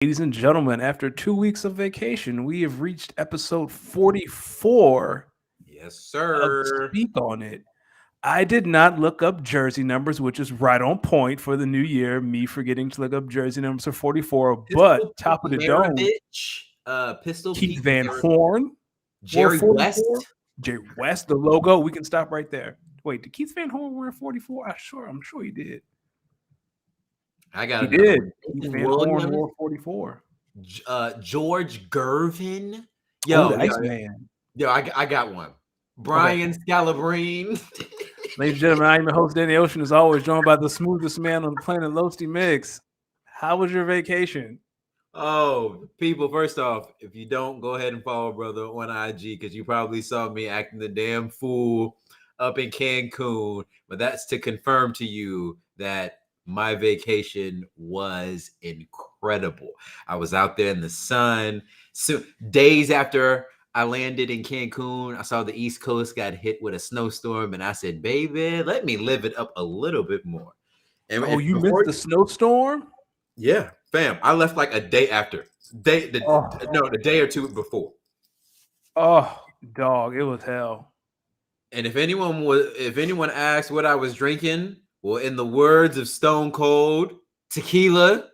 Ladies and gentlemen, after 2 weeks of vacation, we have reached episode 44 Yes, of sir. Speak on It. I did not look up jersey numbers, which is right on point for the new year, me forgetting to look up jersey numbers for 44. Pistol But Pete top of the dome, Maravich. Pistol Keith Pete Van Maravich. Horn wore Jerry 44. West. Jay West, the logo. We can stop right there. Wait, did Keith Van Horn wear 44? I'm sure he did. I got He another did. one. Keith Nathan Van Horn Williams. wore 44. George Gervin. Oh, Yo, the yo, Iceman. yo, I got one. Okay. Brian Scalabrine. Ladies and gentlemen, I'm your host, Danny Ocean, as always, joined by the smoothest man on the planet, Losty Mix. How was your vacation? Oh, people, first off, if you don't, go ahead and follow brother on IG because you probably saw me acting the damn fool up in Cancun. But that's to confirm to you that my vacation was incredible. I was out there in the sun. So days after I landed in Cancun, I saw the East Coast got hit with a snowstorm, and I said, "Baby, let me live it up a little bit more." And Oh, you missed before the snowstorm? yeah, fam. I left like a day after. Oh, The day or two before. oh, dog, it was hell. And if anyone asked what I was drinking, well, in the words of Stone Cold, tequila,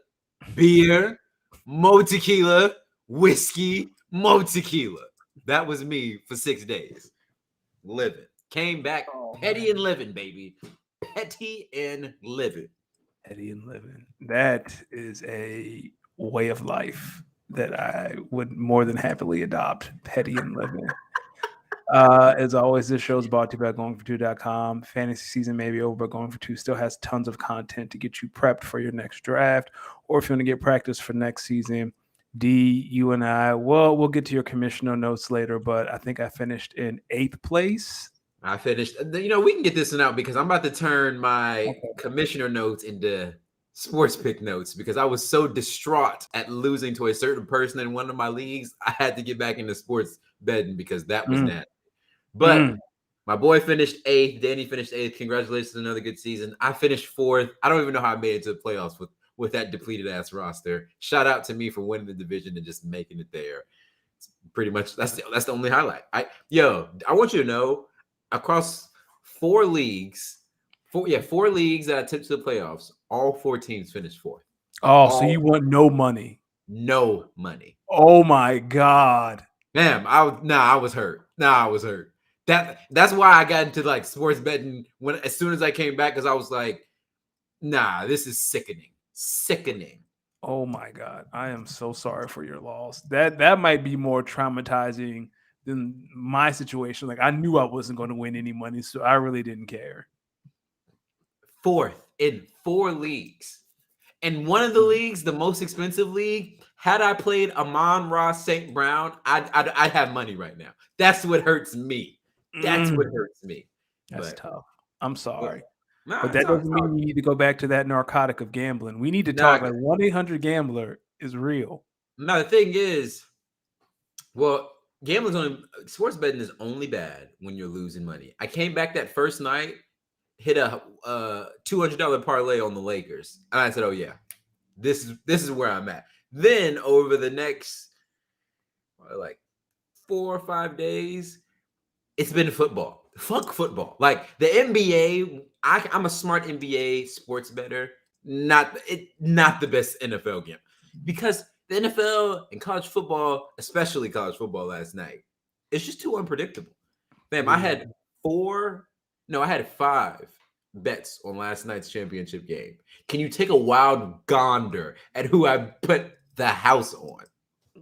beer, mo tequila, whiskey, mo tequila. That was me for 6 days. Living. Came back Oh, petty man. and living, baby. Petty and living. Eddie and living. That is a way of life that I would more than happily adopt. Petty and living. As always, this show is brought to you by goingfor2.com. Fantasy season may be over, but Going for Two still has tons of content to get you prepped for your next draft, or if you want to get practice for next season. D, you and I, well, we'll get to your commissioner notes later, but I think I finished in 8th place. I finished. We can get this one out because I'm about to turn my Okay. commissioner notes into sports pick notes because I was so distraught at losing to a certain person in one of my leagues. I had to get back into sports betting because that was Mm, nasty. But mm. my boy finished 8th. Danny finished 8th. Congratulations, another good season. I finished 4th. I don't even know how I made it to the playoffs with that depleted ass roster. Shout out to me for winning the division and just making it there. It's pretty much that's the only highlight. I want you to know across 4 leagues, four leagues that I took to the playoffs, all 4 teams finished 4th. Oh, so you All want no money? no money. Oh my God. Damn, I was hurt. I was hurt. That's why I got into like sports betting when as soon as I came back because I was like, nah, this is sickening. Sickening. Oh my God. I am so sorry for your loss. That might be more traumatizing than my situation. Like I knew I wasn't going to win any money, so I really didn't care. 4th in 4 leagues. And one of the leagues, the most expensive league, had I played Amon-Ra St. Brown, I'd have money right now. That's what hurts me. That's what Mm, hurts me. that's But, tough. I'm but sorry. nah, But that it's doesn't all mean you need to go back to that narcotic of gambling. We need to nah, talk like 1-800-GAMBLER is real. nah, the thing is, well, gambling's only sports betting is only bad when you're losing money. I came back that first night, hit a $200 parlay on the Lakers, and I said, "Oh yeah, this is where I'm at." Then over the next like 4 or 5 days, it's been football. Fuck football. Like the NBA, I'm a smart NBA sports bettor, not the best NFL game because the NFL and college football, especially college football last night, it's just too unpredictable. Fam, I Yeah. had four, no, I had 5 bets on last night's championship game. Can you take a wild gander at who I put the house on?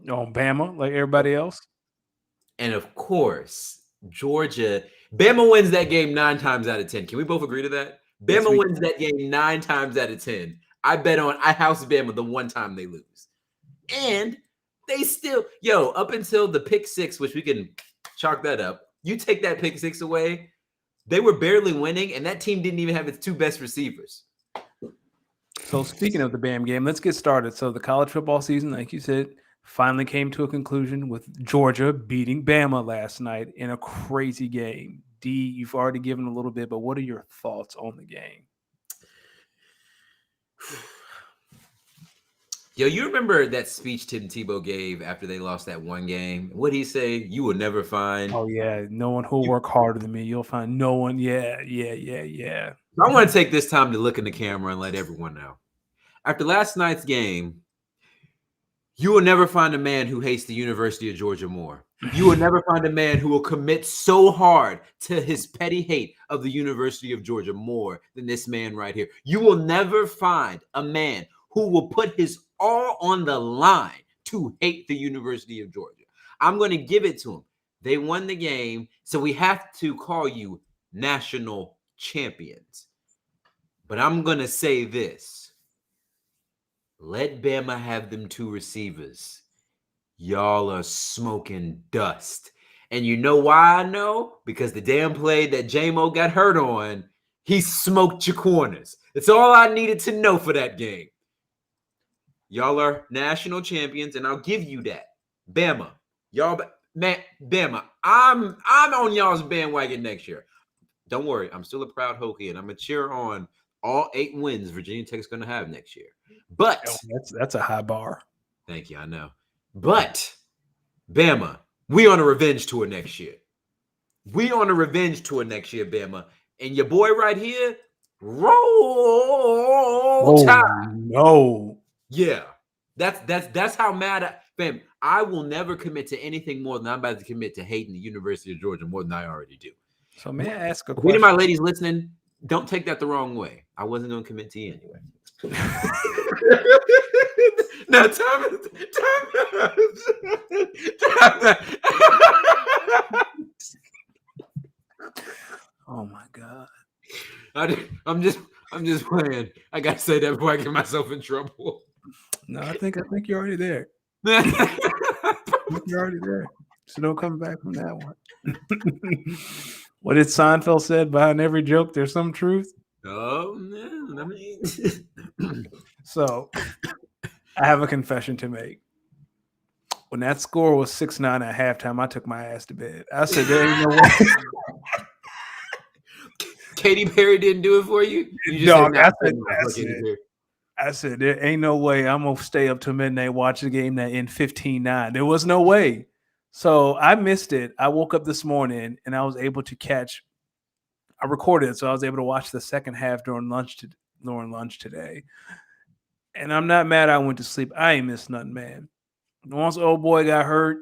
On Bama, like everybody else. And of course, Georgia, Bama wins that game 9 times out of 10. Can we both agree to that? Yes, Bama we wins can. that game 9 times out of 10. I house Bama the one time they lose. And they still, up until the pick 6, which we can chalk that up. You take that pick 6 away, they were barely winning, and that team didn't even have its 2 best receivers. So speaking of the BAM game, let's get started. So the college football season, like you said, finally came to a conclusion with Georgia beating Bama last night in a crazy game. D, you've already given a little bit, but what are your thoughts on the game? Yo, you remember that speech Tim Tebow gave after they lost that one game? What'd he say? You will never find. Oh yeah, no one who'll work harder than me. You'll find no one. Yeah. I want to take this time to look in the camera and let everyone know. After last night's game, you will never find a man who hates the University of Georgia more. You will never find a man who will commit so hard to his petty hate of the University of Georgia more than this man right here. You will never find a man who will put his all on the line to hate the University of Georgia. I'm going to give it to him. They won the game, so we have to call you national champions. But I'm going to say this. Let Bama have them 2 receivers. Y'all are smoking dust. And you know why I know? Because the damn play that J-Mo got hurt on, he smoked your corners. That's all I needed to know for that game. Y'all are national champions, and I'll give you that. Bama. Y'all, man, Bama. I'm on y'all's bandwagon next year. Don't worry. I'm still a proud Hokie, and I'm going to cheer on all 8 wins Virginia Tech's going to have next year. But that's a high bar. Thank you, I know. But Bama, we on a revenge tour next year. We on a revenge tour next year, Bama. And your boy right here, roll tide. No. Yeah. That's how mad fam. I will never commit to anything more than I'm about to commit to hating the University of Georgia more than I already do. So may I ask a question? question? Any of my ladies listening, don't take that the wrong way. I wasn't going to commit to you anyway. Now, time. Oh my God! I'm just playing. I gotta say that before I get myself in trouble. No, I think you're already there. You're already there. So don't come back from that one. What did Seinfeld said? Behind every joke, there's some truth. Oh man, I mean. So, I have a confession to make. When that score was 6-9 at halftime, I took my ass to bed. I said, "There ain't no way." Katy Perry didn't do it for you? You Dog, just I said, there ain't no way I'm going to stay up till midnight, watch the game that end 15-9. There was no way. So I missed it. I woke up this morning and I was able to I recorded it, so I was able to watch the second half during lunch today. And I'm not mad I went to sleep. I ain't missed nothing, man. Once old boy got hurt,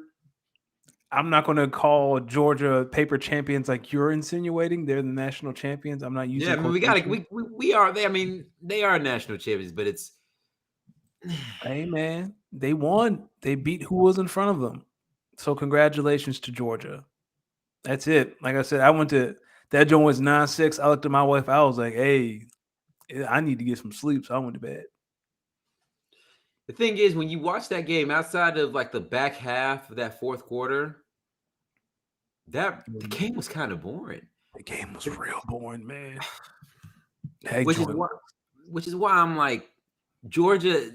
I'm not going to call Georgia paper champions like you're insinuating. They're the national champions. I'm not using. Yeah, I mean, we are. I mean, they are national champions, but it's. Hey man, they won. They beat who was in front of them. So congratulations to Georgia. That's it. Like I said, I went to that joint was 9-6. I looked at my wife. I was like, "Hey, I need to get some sleep." So I went to bed. The thing is, when you watch that game, outside of like the back half of that fourth quarter, the game was kind of boring. The game was real boring, man. Which is why I'm like, Georgia.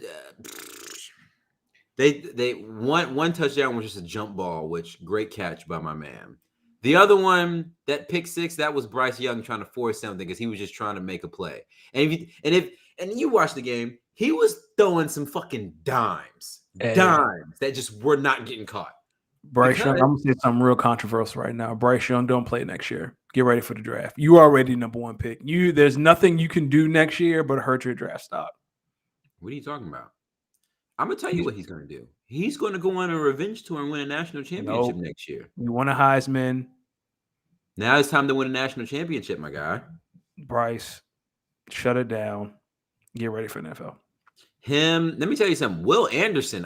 They one touchdown was just a jump ball, which great catch by my man. The other one, that pick six, that was Bryce Young trying to force something because he was just trying to make a play. And if you watch the game, he was throwing some fucking dimes that just were not getting caught. Bryce Young, I'm gonna say something real controversial right now. Bryce Young, don't play next year. Get ready for the draft. You are already number 1 pick. There's nothing you can do next year but hurt your draft stock. What are you talking about? I'm gonna tell you what he's gonna do. He's gonna go on a revenge tour and win a national championship next year. You won a Heisman. Now it's time to win a national championship, my guy. Bryce, shut it down. Get ready for the NFL. Let me tell you something. Will Anderson,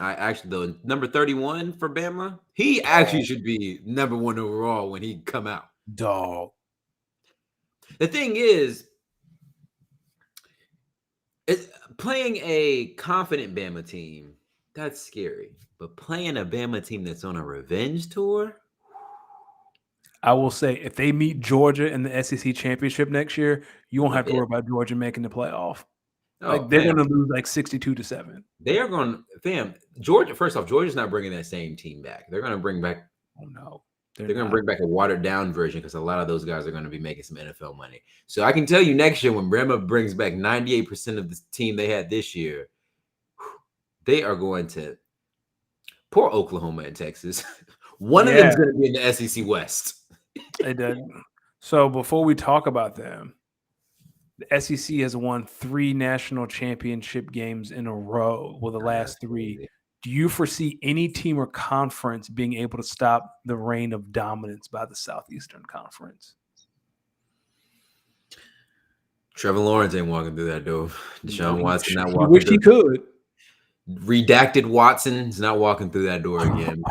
number 31 for Bama, he actually should be number 1 overall when he come out. Dog. The thing is, playing a confident Bama team, that's scary. But playing a Bama team that's on a revenge tour, I will say, if they meet Georgia in the SEC championship next year, you won't have to worry about Georgia making the playoff. They're going to lose like 62-7. They are going, Georgia. First off, Georgia's not bringing that same team back. They're going to bring back. Oh no, they're going to bring back a watered down version because a lot of those guys are going to be making some NFL money. So I can tell you next year when Bama brings back 98% of the team they had this year, they are going to poor Oklahoma and Texas. One of them is going to be in the SEC West. It does. So before we talk about them, the SEC has won 3 national championship games in a row. Well, the last 3. Do you foresee any team or conference being able to stop the reign of dominance by the Southeastern Conference? Trevor Lawrence ain't walking through that door. Deshaun Watson not walking. I wish he could. Redacted Watson's not walking through that door again.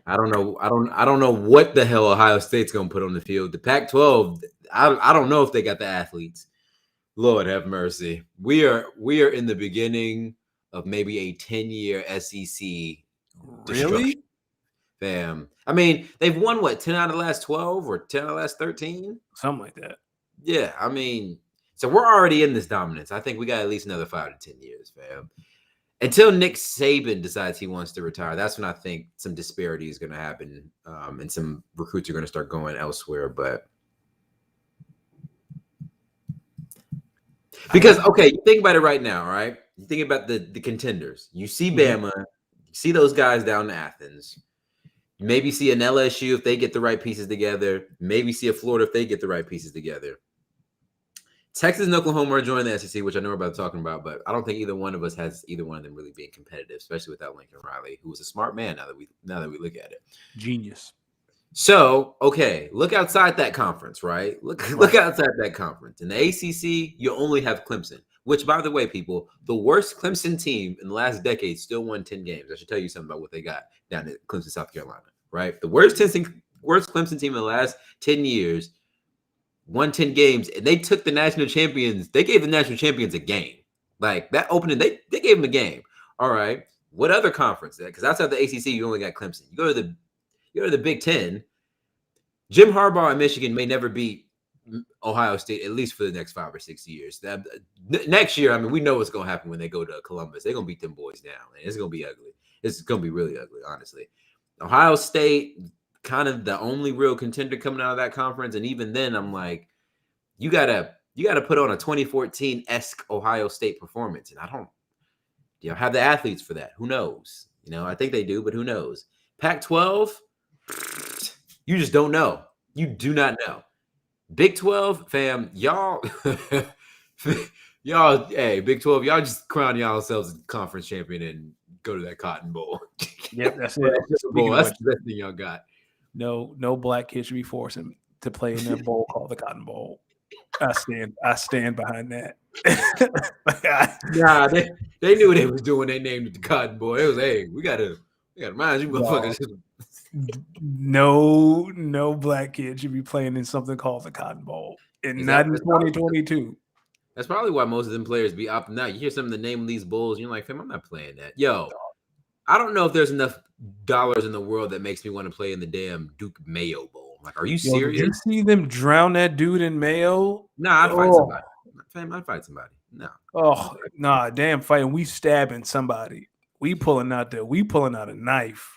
I don't know. I don't know what the hell Ohio State's gonna put on the field. The Pac-12. I don't know if they got the athletes. Lord have mercy. We are in the beginning of maybe a 10-year SEC Really? Fam. I mean, they've won what, 10 out of the last 12 or 10 out of the last 13? Something like that. Yeah, I mean, so we're already in this dominance. I think we got at least another 5 to 10 years, fam. Until Nick Saban decides he wants to retire, that's when I think some disparity is going to happen, and some recruits are going to start going elsewhere. But because, okay, you think about it right now, right? You think about the contenders. You see Bama, you see those guys down in Athens. You maybe see an LSU if they get the right pieces together. Maybe see a Florida if they get the right pieces together. Texas and Oklahoma are joining the SEC, which I know we're about to talking about, but I don't think either one of us has either one of them really being competitive, especially without Lincoln Riley, who was a smart man. Now that we look at it, genius. So, okay, look outside that conference, right? Look outside that conference. In the ACC, you only have Clemson, which, by the way, people, the worst Clemson team in the last decade still won 10 games. I should tell you something about what they got down at Clemson, South Carolina, right? The worst Clemson team in the last 10 years won 10 games, and they took the national champions. They gave the national champions a game. Like, that opening, they gave them a game. All right. What other conference? Because outside the ACC, you only got Clemson. You go to the Big Ten. Jim Harbaugh and Michigan may never beat Ohio State, at least for the next 5 or 6 years. Next year, I mean, we know what's going to happen when they go to Columbus. They're going to beat them boys down. And it's going to be ugly. It's going to be really ugly, honestly. Ohio State, kind of the only real contender coming out of that conference. And even then, I'm like, you gotta put on a 2014-esque Ohio State performance. And I don't have the athletes for that. Who knows? I think they do, but who knows? Pac-12, you just don't know. You do not know. Big 12, fam, y'all, hey, Big 12, y'all just crown yourselves as conference champion and go to that Cotton Bowl. Yep, that's it. That's the best thing y'all got. No black kid should be forced to play in that bowl called the Cotton Bowl. I stand behind that. Nah, they knew what they was doing. They named it the Cotton Bowl. It was, hey, we gotta mind you, motherfuckers. No black kid should be playing in something called the Cotton Bowl, and not in 2022. That's probably why most of them players be opting out. You hear some of the name of these bowls, and you're like, fam, I'm not playing that. Yo, I don't know if there's enough dollars in the world that makes me want to play in the damn Duke Mayo Bowl. Like, are you serious? Did you see them drown that dude in Mayo? Nah, I'd fight somebody. Fam, I'd fight somebody. No. Oh, nah, damn fighting. We stabbing somebody. We pulling out a knife.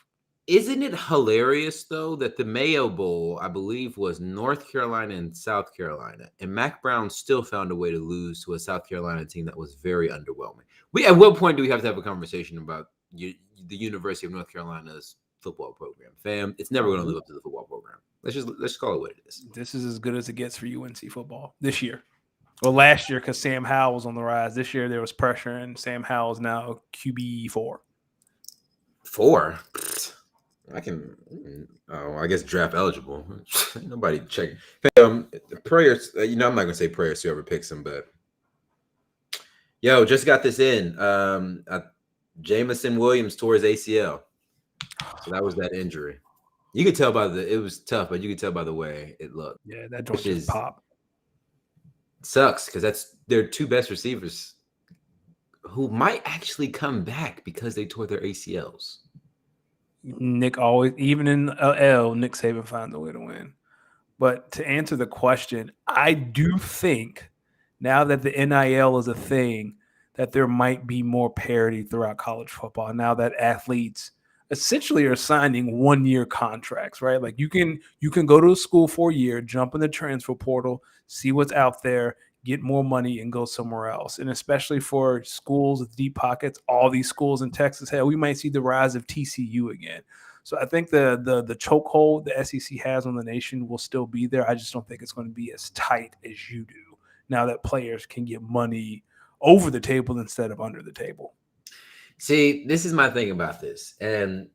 Isn't it hilarious, though, that the Mayo Bowl, I believe, was North Carolina and South Carolina, and Mac Brown still found a way to lose to a South Carolina team that was very underwhelming. At what point do we have to have a conversation about the University of North Carolina's football program? Fam, it's never going to live up to the football program. Let's just call it what it is. This is as good as it gets for UNC football this year. Well, last year, because Sam Howell was on the rise. This year, there was pressure, and Sam Howell is now QB 4. 4? I guess draft eligible. Nobody checking. Prayers, I'm not going to say prayers to whoever picks him, but just got this in. Jamison Williams tore his ACL. So that was that injury. You could tell it was tough, but you could tell by the way it looked. Yeah, that joint just pop. Sucks because that's their 2 best receivers who might actually come back because they tore their ACLs. Nick always, even in L, Nick Saban finds a way to win. But to answer the question, I do think now that the NIL is a thing, that there might be more parity throughout college football. Now that athletes essentially are signing 1-year contracts, right? Like you can go to a school for a year, jump in the transfer portal, see what's out there, get more money and go somewhere else. And especially for schools with deep pockets, all these schools in Texas, hell, we might see the rise of TCU again. So I think the chokehold the SEC has on the nation will still be there. I just don't think it's going to be as tight as you do now that players can get money over the table instead of under the table. See, this is my thing about this. And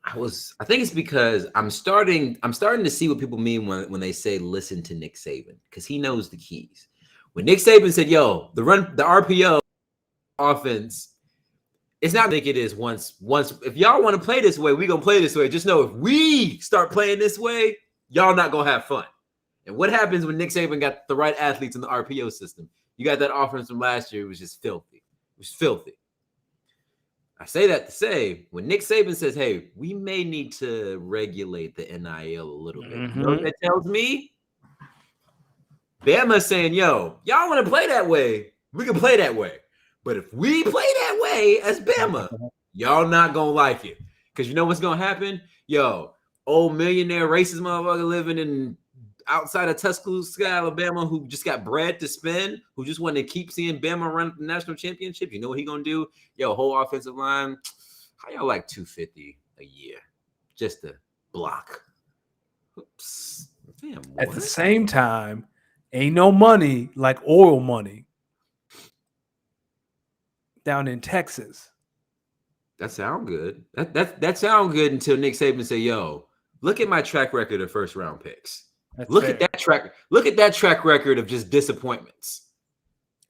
I think it's because I'm starting to see what people mean when they say listen to Nick Saban, because he knows the keys. When Nick Saban said, yo, the RPO offense, it's not like it is once if y'all want to play this way, we're gonna play this way. Just know if we start playing this way, y'all not gonna have fun. And what happens when Nick Saban got the right athletes in the RPO system? You got that offense from last year, it was just filthy. It was filthy. I say that to say, when Nick Saban says, hey, we may need to regulate the NIL a little bit. You know what that tells me? Bama's saying, yo, y'all want to play that way? We can play that way. But if we play that way as Bama, y'all not going to like it. Because you know what's going to happen? Yo, old millionaire racist motherfucker living in outside of Tuscaloosa, Alabama, who just got bread to spend, who just wanted to keep seeing Bama run the national championship. You know what he gonna do? Yo, whole offensive line, how y'all like $250 a year just to block? Oops. Damn, at the same time, ain't no money like oil money down in Texas. That sound good. That sound good until Nick Saban say, yo, look at my track record of first round picks. Look at that track record of just disappointments.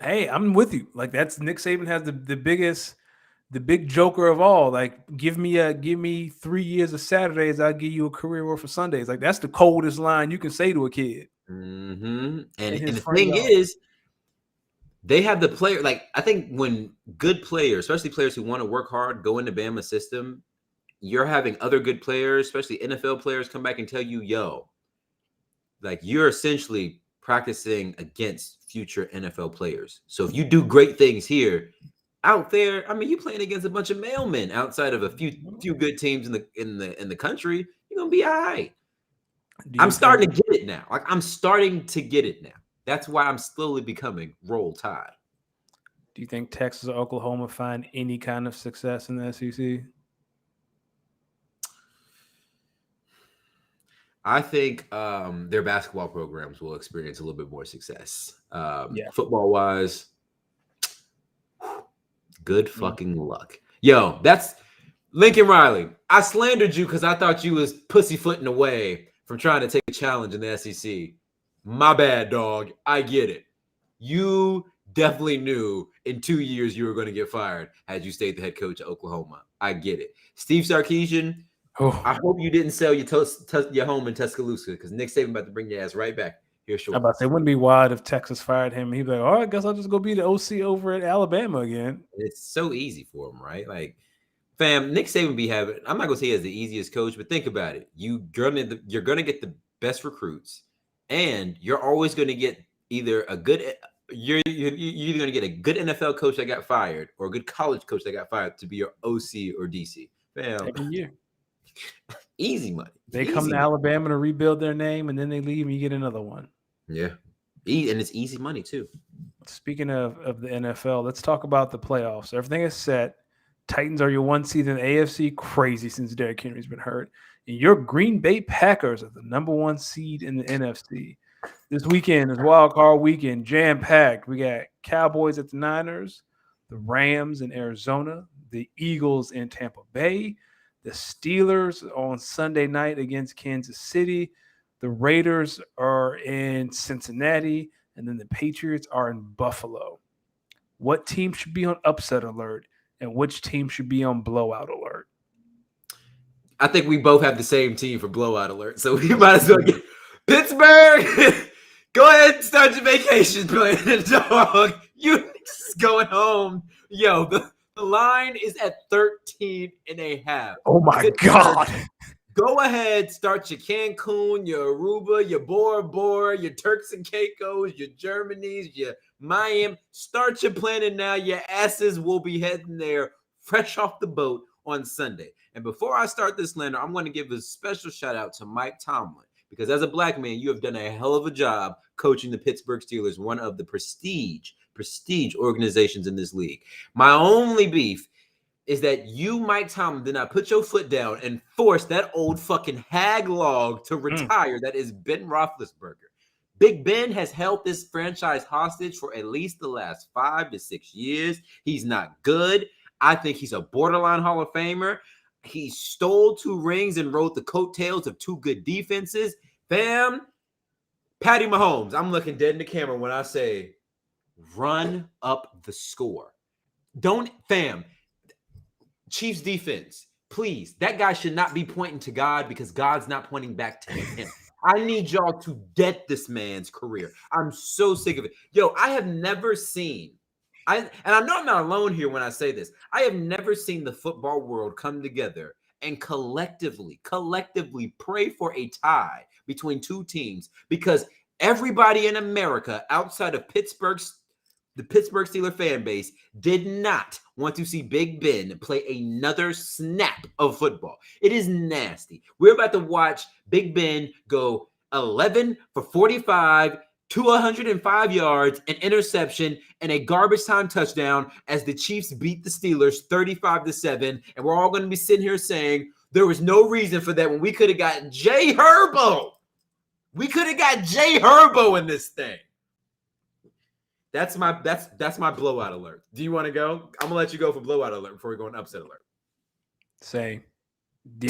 Hey, I'm with you. Like, that's Nick Saban has the big joker of all. Like, give me 3 years of Saturdays, I'll give you a career worth of Sundays. Like, that's the coldest line you can say to a kid. Mm-hmm. And the thing is, they have the player. Like, I think when good players, especially players who want to work hard, go into Bama system, you're having other good players, especially NFL players, come back and tell you, yo, like, you're essentially practicing against future NFL players. So if you do great things here, out there, I mean, you're playing against a bunch of mailmen outside of a few good teams in the country. You're gonna be all right. I'm starting to get it now. Like, I'm starting to get it now. That's why I'm slowly becoming Roll Tide. Do you think Texas or Oklahoma find any kind of success in the SEC? I think their basketball programs will experience a little bit more success. Football-wise, good fucking luck. Yo, that's Lincoln Riley. I slandered you because I thought you was pussyfooting away from trying to take a challenge in the SEC. My bad, dog. I get it. You definitely knew in 2 years you were going to get fired had you stayed the head coach of Oklahoma. I get it. Steve Sarkisian, I hope you didn't sell your home in Tuscaloosa, because Nick Saban about to bring your ass right back here shortly. I'm about to say, it wouldn't be wild if Texas fired him. He'd be like, all right, I guess I'll just go be the OC over at Alabama again. It's so easy for him, right? Like, fam, Nick Saban be having, I'm not going to say he has the easiest coach, but think about it. You're going to get the best recruits, and you're always going to get either a good you're either going to get a good NFL coach that got fired or a good college coach that got fired to be your OC or DC. Fam, every year. Easy money. They come to Alabama to rebuild their name, and then they leave and you get another one. Yeah. And it's easy money too. Speaking of the NFL, let's talk about the playoffs. Everything is set. Titans are your 1 seed in the AFC. Crazy since Derrick Henry's been hurt. And your Green Bay Packers are the number 1 seed in the NFC. This weekend is wild card weekend, jam-packed. We got Cowboys at the Niners, the Rams in Arizona, the Eagles in Tampa Bay, the Steelers on Sunday night against Kansas City. The Raiders are in Cincinnati, and then the Patriots are in Buffalo. What team should be on upset alert, and which team should be on blowout alert? I think we both have the same team for blowout alert, so we might as well get Pittsburgh. Go ahead and start your vacation, dog. You just going home. Yo, the line is at 13.5. Oh my God. Go ahead, start your Cancun, your Aruba, your Bora Bora, your Turks and Caicos, your Germanys, your Miami. Start your planning now. Your asses will be heading there fresh off the boat on Sunday. And before I start this, Lander, I'm going to give a special shout out to Mike Tomlin, because as a black man, you have done a hell of a job coaching the Pittsburgh Steelers, one of the prestige organizations in this league. My only beef is that you, Mike Tomlin, did not put your foot down and force that old fucking hag log to retire. That is Ben Roethlisberger. Big Ben has held this franchise hostage for at least the last 5 to 6 years. He's not good. I think he's a borderline Hall of Famer. He stole 2 rings and rode the coattails of 2 good defenses. Fam, Patty Mahomes, I'm looking dead in the camera when I say, run up the score. Fam, Chiefs defense, please. That guy should not be pointing to God because God's not pointing back to him. I need y'all to get this man's career. I'm so sick of it. Yo, I have never seen, and I know I'm not alone here when I say this. I have never seen the football world come together and collectively pray for a tie between 2 teams, because everybody in America outside of the Pittsburgh Steelers fan base did not want to see Big Ben play another snap of football. It is nasty. We're about to watch Big Ben go 11 for 45, 205 yards, an interception, and a garbage time touchdown as the Chiefs beat the Steelers 35-7. And we're all going to be sitting here saying there was no reason for that when we could have gotten JHerbo. We could have got JHerbo in this thing. That's my blowout alert. Do you want to go? I'm gonna let you go for blowout alert before we go on upset alert. Say, Big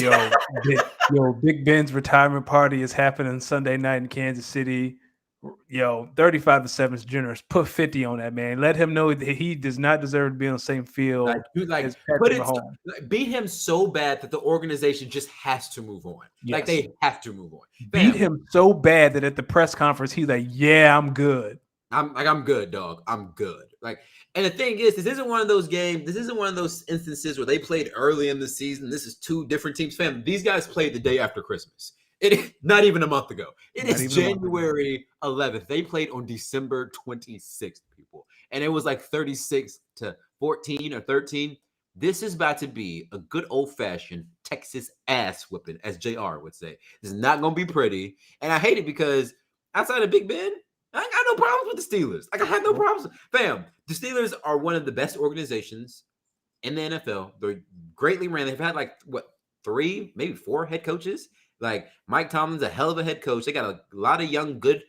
Ben's retirement party is happening Sunday night in Kansas City. 35-7 is generous. Put 50 on that man. Let him know that he does not deserve to be on the same field as Patrick Mahomes. Beat him so bad that the organization just has to move on. Yes. Like they have to move on. Beat him so bad that at the press conference he's like, "Yeah, I'm good. I'm good, dog. I'm good." And the thing is, this isn't one of those games. This isn't one of those instances where they played early in the season. This is 2 different teams. Fam, these guys played the day after Christmas. Not even a month ago. It is January 11th. They played on December 26th, people. And it was like 36-14 or 13. This is about to be a good old-fashioned Texas ass whipping, as JR would say. This is not going to be pretty. And I hate it because outside of Big Ben, I ain't got no problems with the Steelers. I had no problems. Fam, the Steelers are one of the best organizations in the NFL. They're greatly ran. They've had 3, maybe 4 head coaches. Mike Tomlin's a hell of a head coach. They got a lot of young, good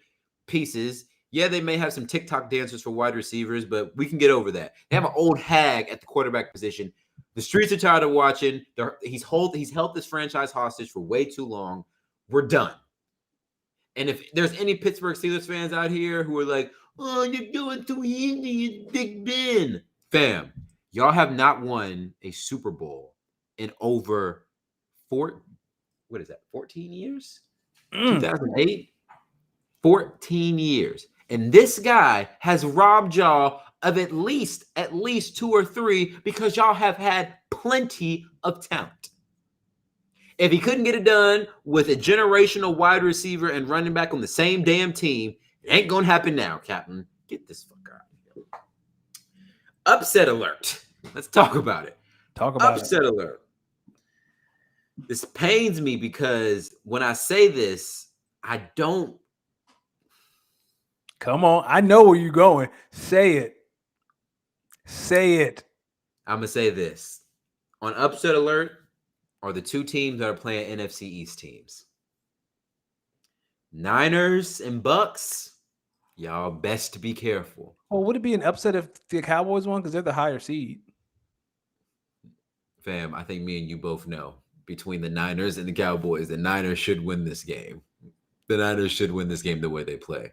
pieces. Yeah, they may have some TikTok dancers for wide receivers, but we can get over that. They have an old hag at the quarterback position. The streets are tired of watching. He's held this franchise hostage for way too long. We're done. And if there's any Pittsburgh Steelers fans out here who are like, "Oh, you're doing too easy, Big Ben," fam, y'all have not won a Super Bowl in over 14 years? 2008? 14 years. And this guy has robbed y'all of at least 2 or 3 because y'all have had plenty of talent. If he couldn't get it done with a generational wide receiver and running back on the same damn team, it ain't going to happen now, Captain. Get this fuck out of here. Upset alert. Let's talk about it. Upset alert. This pains me because when I say this, I don't. Come on. I know where you're going. Say it. I'm going to say this. On upset alert are the 2 teams that are playing NFC East teams. Niners and Bucks. Y'all best to be careful. Well, would it be an upset if the Cowboys won because they're the higher seed? Fam, I think me and you both know. Between the Niners and the Cowboys, the Niners should win this game. The Niners should win this game the way they play.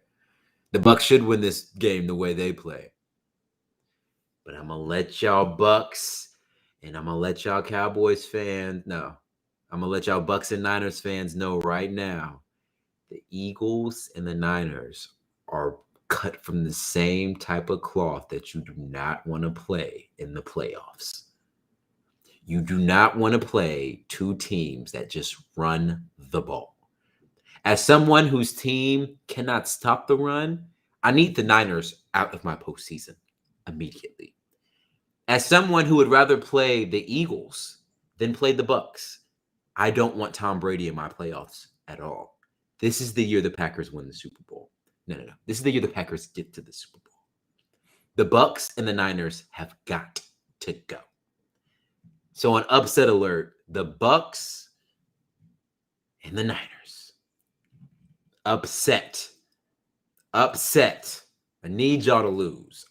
The Bucks should win this game the way they play. But I'm going to let y'all Bucks and I'm going to let y'all Cowboys fans know. I'm going to let y'all Bucks and Niners fans know right now. The Eagles and the Niners are cut from the same type of cloth that you do not want to play in the playoffs. You do not want to play 2 teams that just run the ball. As someone whose team cannot stop the run, I need the Niners out of my postseason immediately. As someone who would rather play the Eagles than play the Bucks, I don't want Tom Brady in my playoffs at all. this is the year the Packers win the Super Bowl. No. This is the year the Packers get to the Super Bowl. The Bucks and the Niners have got to go. So on upset alert, the Bucks and the Niners. Upset. I need y'all to lose.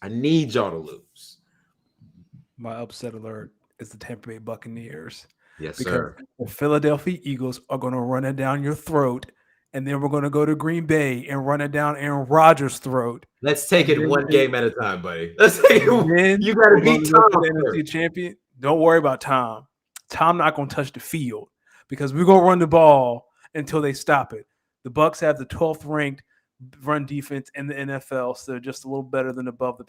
My upset alert is the Tampa Bay Buccaneers. Yes, because sir. the Philadelphia Eagles are going to run it down your throat, and then we're going to go to Green Bay and run it down Aaron Rodgers' throat. Let's take it then one they- game at a time, buddy. Let's take it. Then You got to we're gonna beat go to Tom. the NFC champion. Don't worry about Tom. Tom not going to touch the field because we're going to run the ball until they stop it. The Bucks have the 12th ranked run defense in the NFL, so they're just a little better than above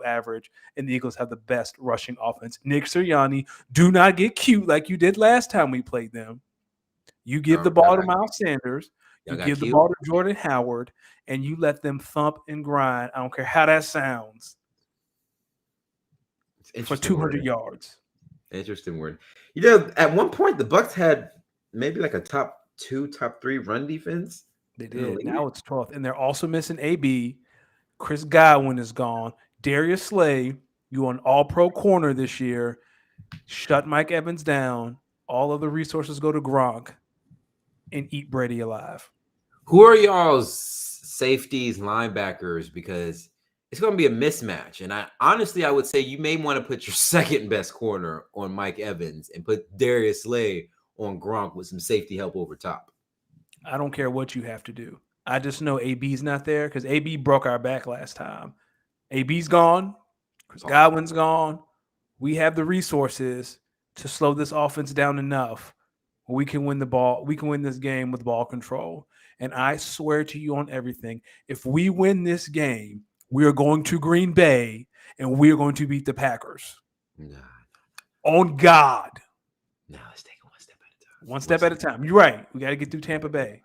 average. And the Eagles have the best rushing offense. Nick Sirianni, do not get cute like you did last time we played them. You give the ball to Miles Sanders, you give the ball to Jordan Howard, and you let them thump and grind. I don't care how that sounds. For 200 yards. Interesting word. You know, at one point the Bucks had maybe like a top 2, top 3 run defense. They did. Now it's 12th. And they're also missing AB. Chris Godwin is gone. Darius Slay, you an all-pro corner this year. Shut Mike Evans down. All of the resources go to Gronk and eat Brady alive. Who are y'all's safeties, linebackers? Because it's going to be a mismatch. And I would say you may want to put your second best corner on Mike Evans and put Darius Slay on Gronk with some safety help over top. I don't care what you have to do. I just know AB's not there because AB broke our back last time. AB's gone. Chris Godwin's gone. We have the resources to slow this offense down enough where we can win the ball. We can win this game with ball control. And I swear to you on everything, if we win this game, we are going to Green Bay and we are going to beat the Packers. On God. No, let's take it one step at a time. One step at a time. You're right. We got to get through Tampa Bay.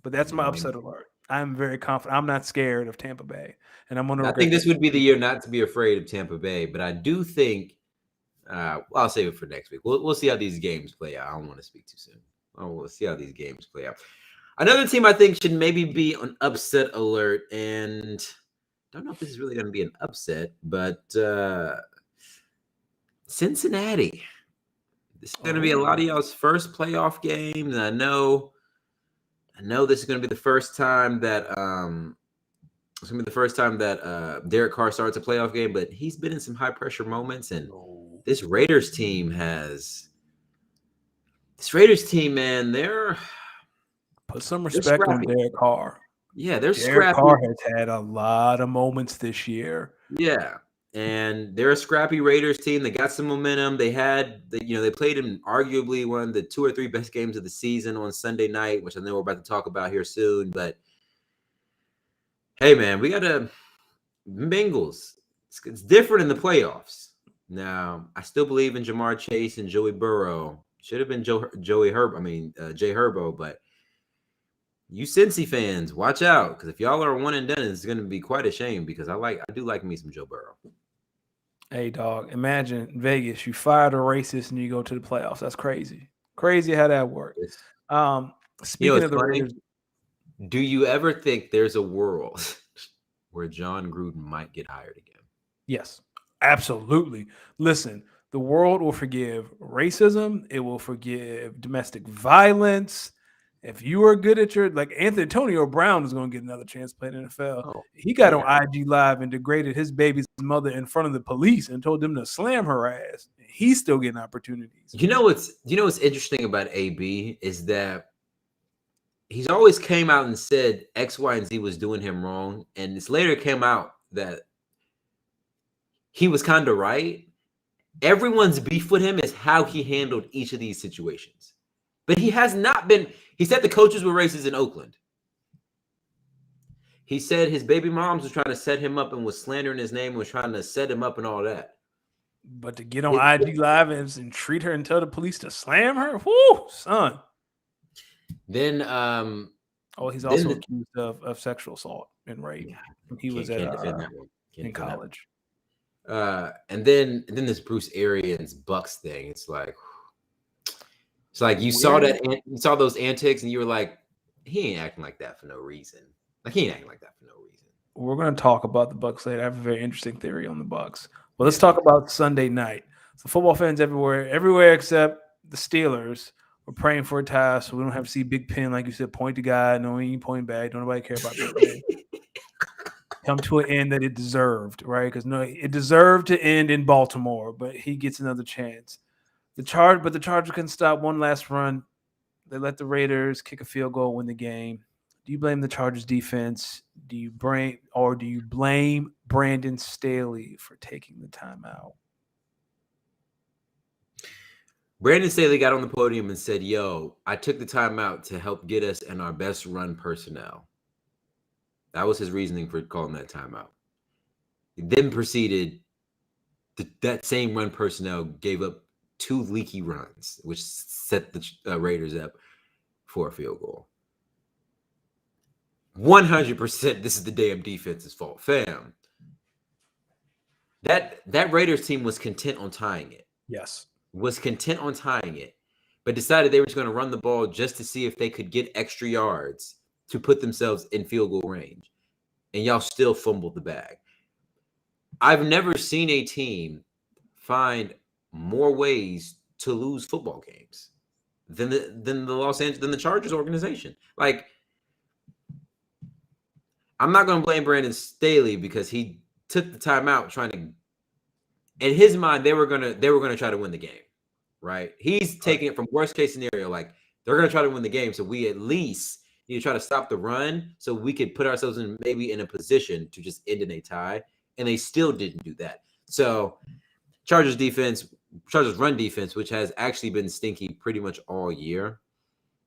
But that's my upset alert. I'm very confident. I'm not scared of Tampa Bay. And I'm going to. I think this would be the year not to be afraid of Tampa Bay. But I do think I'll save it for next week. We'll see how these games play out. I don't want to speak too soon. We'll see how these games play out. Another team I think should maybe be on upset alert. And I don't know if this is really going to be an upset, but Cincinnati. This is going to be a lot of y'all's first playoff game, and I know this is going to be the first time that Derek Carr starts a playoff game, but he's been in some high pressure moments, and this Raiders team, man, they're put some respect on Derek Carr. Yeah, they're Derek scrappy. Carr has had a lot of moments this year. Yeah. And they're a scrappy Raiders team. They got some momentum. They played in arguably one of the 2 or 3 best games of the season on Sunday night, which I know we're about to talk about here soon. But hey, man, we got Bengals. It's different in the playoffs. Now, I still believe in Jamar Chase and Joey Burrow. Should have been JHerbo, but you Cincy fans, watch out, because if y'all are one and done, it's going to be quite a shame because I do like me some Joe Burrow. Hey, dog, imagine Vegas, you fired a racist and you go to the playoffs. That's crazy. Crazy how that works. Speaking of the Raiders, do you ever think there's a world where John Gruden might get hired again? Yes, absolutely. Listen, the world will forgive racism. It will forgive domestic violence. If you are good at Antonio Brown is going to get another chance to play in the NFL. He got on IG Live and degraded his baby's mother in front of the police and told them to slam her ass. He's still getting opportunities. You know what's interesting about AB is that he's always came out and said X, Y, and Z was doing him wrong, and it's later came out that he was kind of right. Everyone's beef with him is how he handled each of these situations. But he has not been. He said the coaches were racist in Oakland. He said his baby moms was trying to set him up and was slandering his name and was trying to set him up and all that. But to get on IG Live and treat her and tell the police to slam her, whoo, son. Then, he's also accused of sexual assault and rape. He was in college. And then this Bruce Arians Bucks thing. It's like you saw those antics and you were like, he ain't acting like that for no reason. Like he ain't acting like that for no reason. We're going to talk about the Bucks later. I have a very interesting theory on the Bucks. But let's Yeah, talk about Sunday night. So football fans everywhere except the Steelers, we're praying for a tie, so we don't have to see Big Pen, like you said, point to God. No, he ain't pointing back. Don't nobody care about Big Pen. Come to an end that it deserved, right? Because no, it deserved to end in Baltimore, but he gets another chance. The Chargers couldn't stop one last run. They let the Raiders kick a field goal, win the game. Do you blame the Chargers defense? Do you blame Brandon Staley for taking the timeout? Brandon Staley got on the podium and said, "Yo, I took the timeout to help get us and our best run personnel." That was his reasoning for calling that timeout. He then proceeded that same run personnel gave up 2 leaky runs, which set the Raiders up for a field goal. 100% this is the damn defense's fault, fam. That Raiders team was content on tying it. Yes. Was content on tying it, but decided they were just going to run the ball just to see if they could get extra yards to put themselves in field goal range. And y'all still fumbled the bag. I've never seen a team find more ways to lose football games than the Chargers organization. Like, I'm not going to blame Brandon Staley because he took the timeout trying to. In his mind, they were gonna try to win the game, right? He's taking it from worst case scenario, like they're gonna try to win the game, so we at least need to try to stop the run, so we could put ourselves in a position to just end in a tie, and they still didn't do that. So Chargers run defense, which has actually been stinky pretty much all year.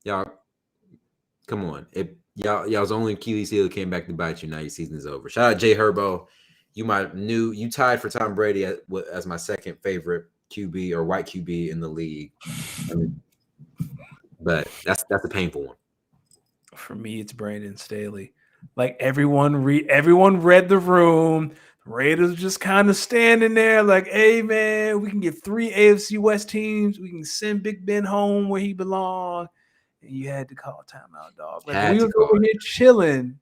Y'all, come on, y'all's only Achilles heel came back to bite you. Now your season is over. Shout out JHerbo. You tied for Tom Brady as my second favorite QB or white QB in the league. But that's a painful one. For me, it's Brandon Staley. Like everyone read the room. Raiders just kind of standing there like, hey, man, we can get 3 AFC West teams. We can send Big Ben home where he belongs. And you had to call timeout, dog. Like we were over here chilling.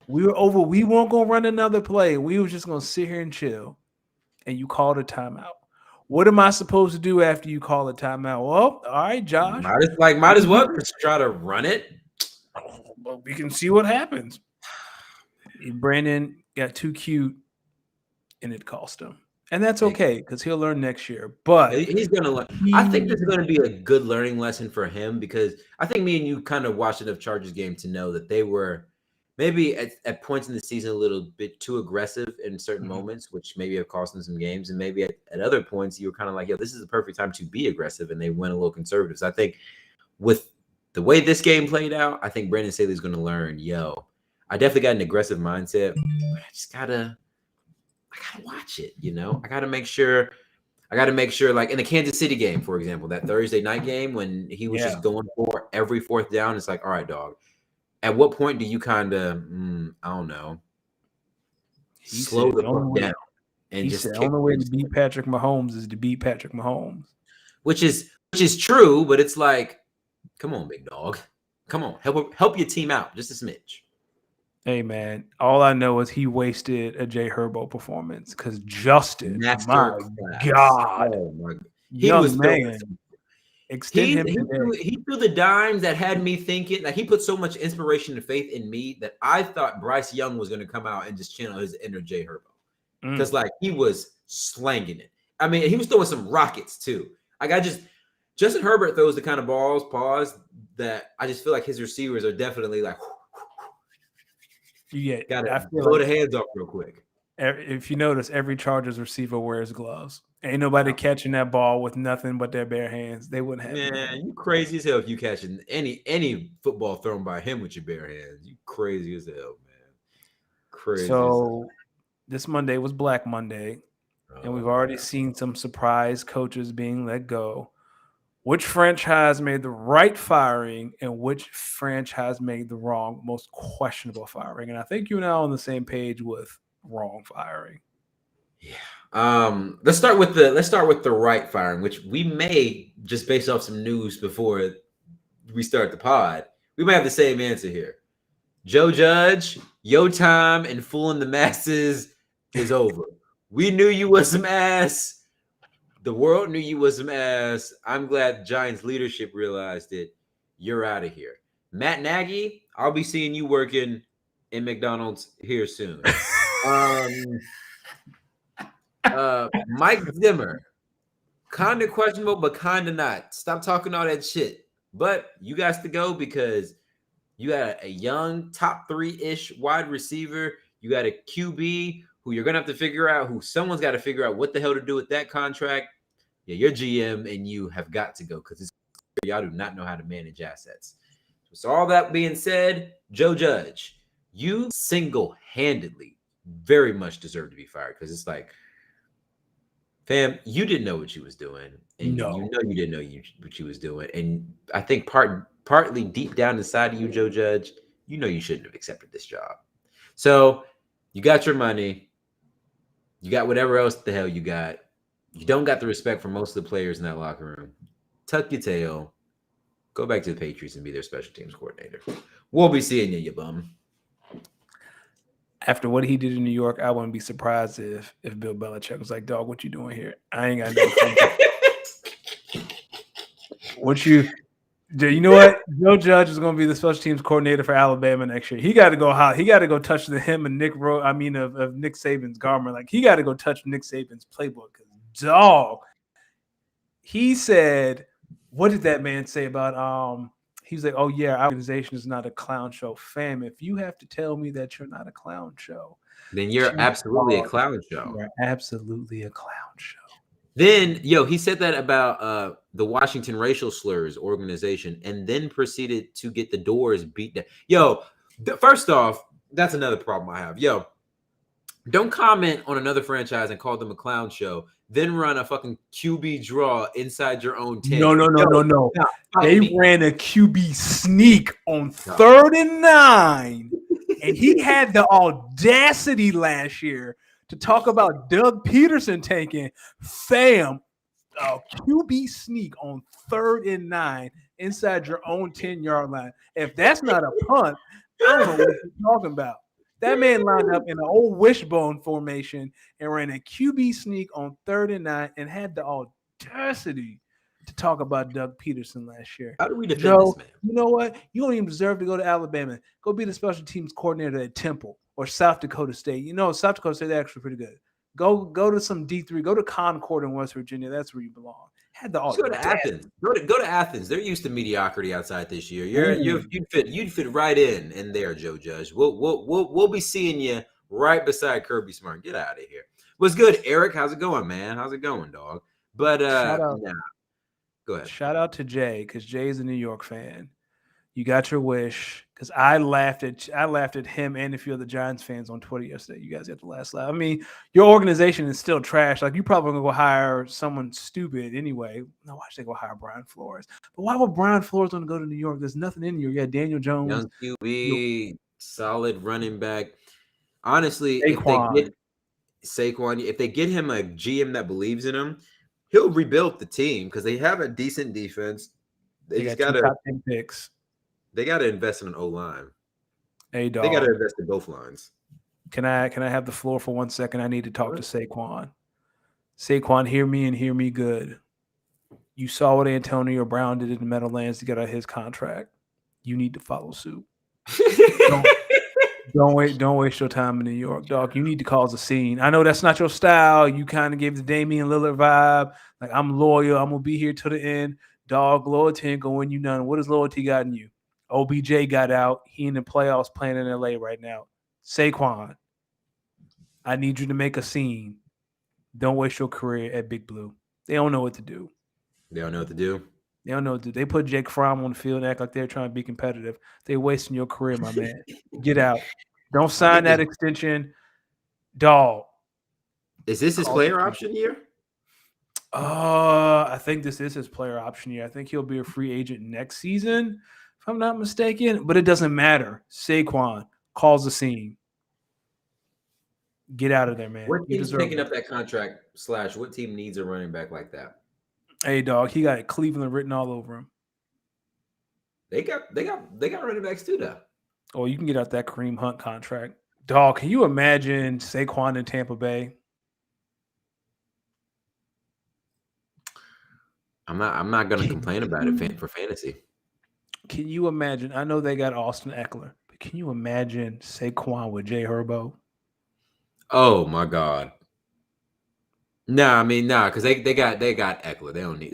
We were over. We weren't going to run another play. We were just going to sit here and chill. And you called a timeout. What am I supposed to do after you call a timeout? Well, all right, Josh. Might as well just try to run it. Well, we can see what happens. Brandon got too cute, and it cost him. And that's okay because he'll learn next year. But he's going to learn. I think this is going to be a good learning lesson for him because I think me and you kind of watched enough Chargers game to know that they were maybe at points in the season a little bit too aggressive in certain moments, which maybe have cost them some games. And maybe at other points you were kind of like, yo, this is the perfect time to be aggressive, and they went a little conservative. So I think with the way this game played out, I think Brandon Staley's going to learn, yo, I definitely got an aggressive mindset, but I gotta watch it, you know? I gotta make sure, like in the Kansas City game, for example, that Thursday night game when he was just going for every fourth down, it's like, all right, dog. At what point do you kind of, I don't know, slow the fuck down and just the only way to beat Patrick Mahomes is to beat Patrick Mahomes, which is true, but it's like, come on, big dog, come on, help your team out just a smidge. Hey man, all I know is he wasted a JHerbo performance because Justin, my God, he was man. Extend him. He threw the dimes that had me thinking, like he put so much inspiration and faith in me that I thought Bryce Young was going to come out and just channel his inner JHerbo because like he was slanging it. I mean, he was throwing some rockets too. Like Justin Herbert throws the kind of balls, that I just feel like his receivers are definitely like. Gotta blow the hands off real quick. If you notice, every Chargers receiver wears gloves. Ain't nobody catching that ball with nothing but their bare hands. They wouldn't have. Man, you crazy as hell if you catching any football thrown by him with your bare hands. You crazy as hell, man. Crazy. So this Monday was Black Monday, and we've already seen some surprise coaches being let go. Which franchise made the right firing and which franchise made the wrong, most questionable firing? And I think you and I are on the same page with wrong firing. Yeah. Let's start with the right firing, which we may just based off some news before we start the pod, we might have the same answer here. Joe Judge, your time and fooling the masses is over. We knew you was some ass. The world knew you was some ass. I'm glad Giants leadership realized it. You're out of here. Matt Nagy, I'll be seeing you working in McDonald's here soon. Mike Zimmer, kind of questionable, but kind of not. Stop talking all that shit. But you guys to go because you got a young top 3-ish wide receiver. You got a QB who you're gonna have to figure out who someone's got to figure out what the hell to do with that contract. Yeah, your GM and you have got to go because y'all do not know how to manage assets. So all that being said, Joe Judge, you single-handedly very much deserve to be fired because it's like, fam, you didn't know what you was doing, and you know you didn't know what you was doing, and I think partly deep down inside of you, Joe Judge, you know you shouldn't have accepted this job. So you got your money, you got whatever else the hell you got. You don't got the respect for most of the players in that locker room. Tuck your tail, go back to the Patriots and be their special teams coordinator. We'll be seeing you bum. After what he did in New York, I wouldn't be surprised if Bill Belichick was like, "Dog, what you doing here? I ain't got no fun." You know what? Joe Judge is going to be the special teams coordinator for Alabama next year. He got to go hot. He got to go touch the hem of Nick Saban's garment. Like he got to go touch Nick Saban's playbook. Dog, he said, what did that man say about he's like, oh yeah, our organization is not a clown show. Fam, if you have to tell me that you're not a clown show, then you're absolutely a clown show. You're absolutely a clown show. Then, he said that about the Washington Racial Slurs organization and then proceeded to get the doors beat down. First off, that's another problem I have. Don't comment on another franchise and call them a clown show, then run a fucking QB draw inside your own 10. No. They ran a QB sneak on 3rd and 9, and he had the audacity last year to talk about Doug Peterson taking a QB sneak on 3rd and 9 inside your own 10-yard line. If that's not a punt, I don't know what you're talking about. That man lined up in an old wishbone formation and ran a QB sneak on 3rd and 9 and had the audacity to talk about Doug Peterson last year. How do we defend this man? You know what? You don't even deserve to go to Alabama. Go be the special teams coordinator at Temple or South Dakota State. South Dakota State, they're actually pretty good. Go to some D3. Go to Concord in West Virginia. That's where you belong. Go to Athens. Go to Athens. They're used to mediocrity outside this year. You'd fit right in there, Joe Judge. We'll be seeing you right beside Kirby Smart. Get out of here. What's good, Eric? How's it going, man? How's it going, dog? But go ahead. Shout out to Jay because Jay's a New York fan. You got your wish because I laughed at him and a few other Giants fans on Twitter yesterday. You guys got the last laugh. I mean, your organization is still trash. Like you probably gonna go hire someone stupid anyway. No, why should they go hire Brian Flores? But why would Brian Flores want to go to New York? There's nothing in New York. You got Daniel Jones, young QB, solid running back. Honestly, Saquon. If they get him a GM that believes in him, he'll rebuild the team because they have a decent defense. They got top 10 picks. They got to invest in an O-line. Hey, dog. They got to invest in both lines. Can I have the floor for 1 second? I need to talk to Saquon. Saquon, hear me and hear me good. You saw what Antonio Brown did in the Meadowlands to get out his contract. You need to follow suit. Don't waste your time in New York, dog. You need to cause a scene. I know that's not your style. You kind of gave the Damian Lillard vibe. Like, I'm loyal. I'm going to be here to the end. Dog, loyalty ain't going to win you none. What has loyalty gotten you? OBJ got out. He in the playoffs playing in LA right now. Saquon, I need you to make a scene. Don't waste your career at Big Blue. They don't know what to do. They don't know what to do. They don't know what to do. They put Jake Fromm on the field and act like they're trying to be competitive. They're wasting your career, my man. Get out. Don't sign that extension. Dog. Is this his player option year? I think this is his player option year. I think he'll be a free agent next season, if I'm not mistaken. But it doesn't matter. Saquon calls the scene. Get out of there, man. What team's picking up that contract / what team needs a running back like that? Hey, dog, he got Cleveland written all over him. They got running backs too, though. Or you can get out that Kareem Hunt contract. Dog, can you imagine Saquon in Tampa Bay? I'm not gonna complain about it for fantasy. Can you imagine? I know they got Austin Eckler, but can you imagine Saquon with JHerbo? Oh my God. Nah, I mean, because they got Eckler. They don't need him.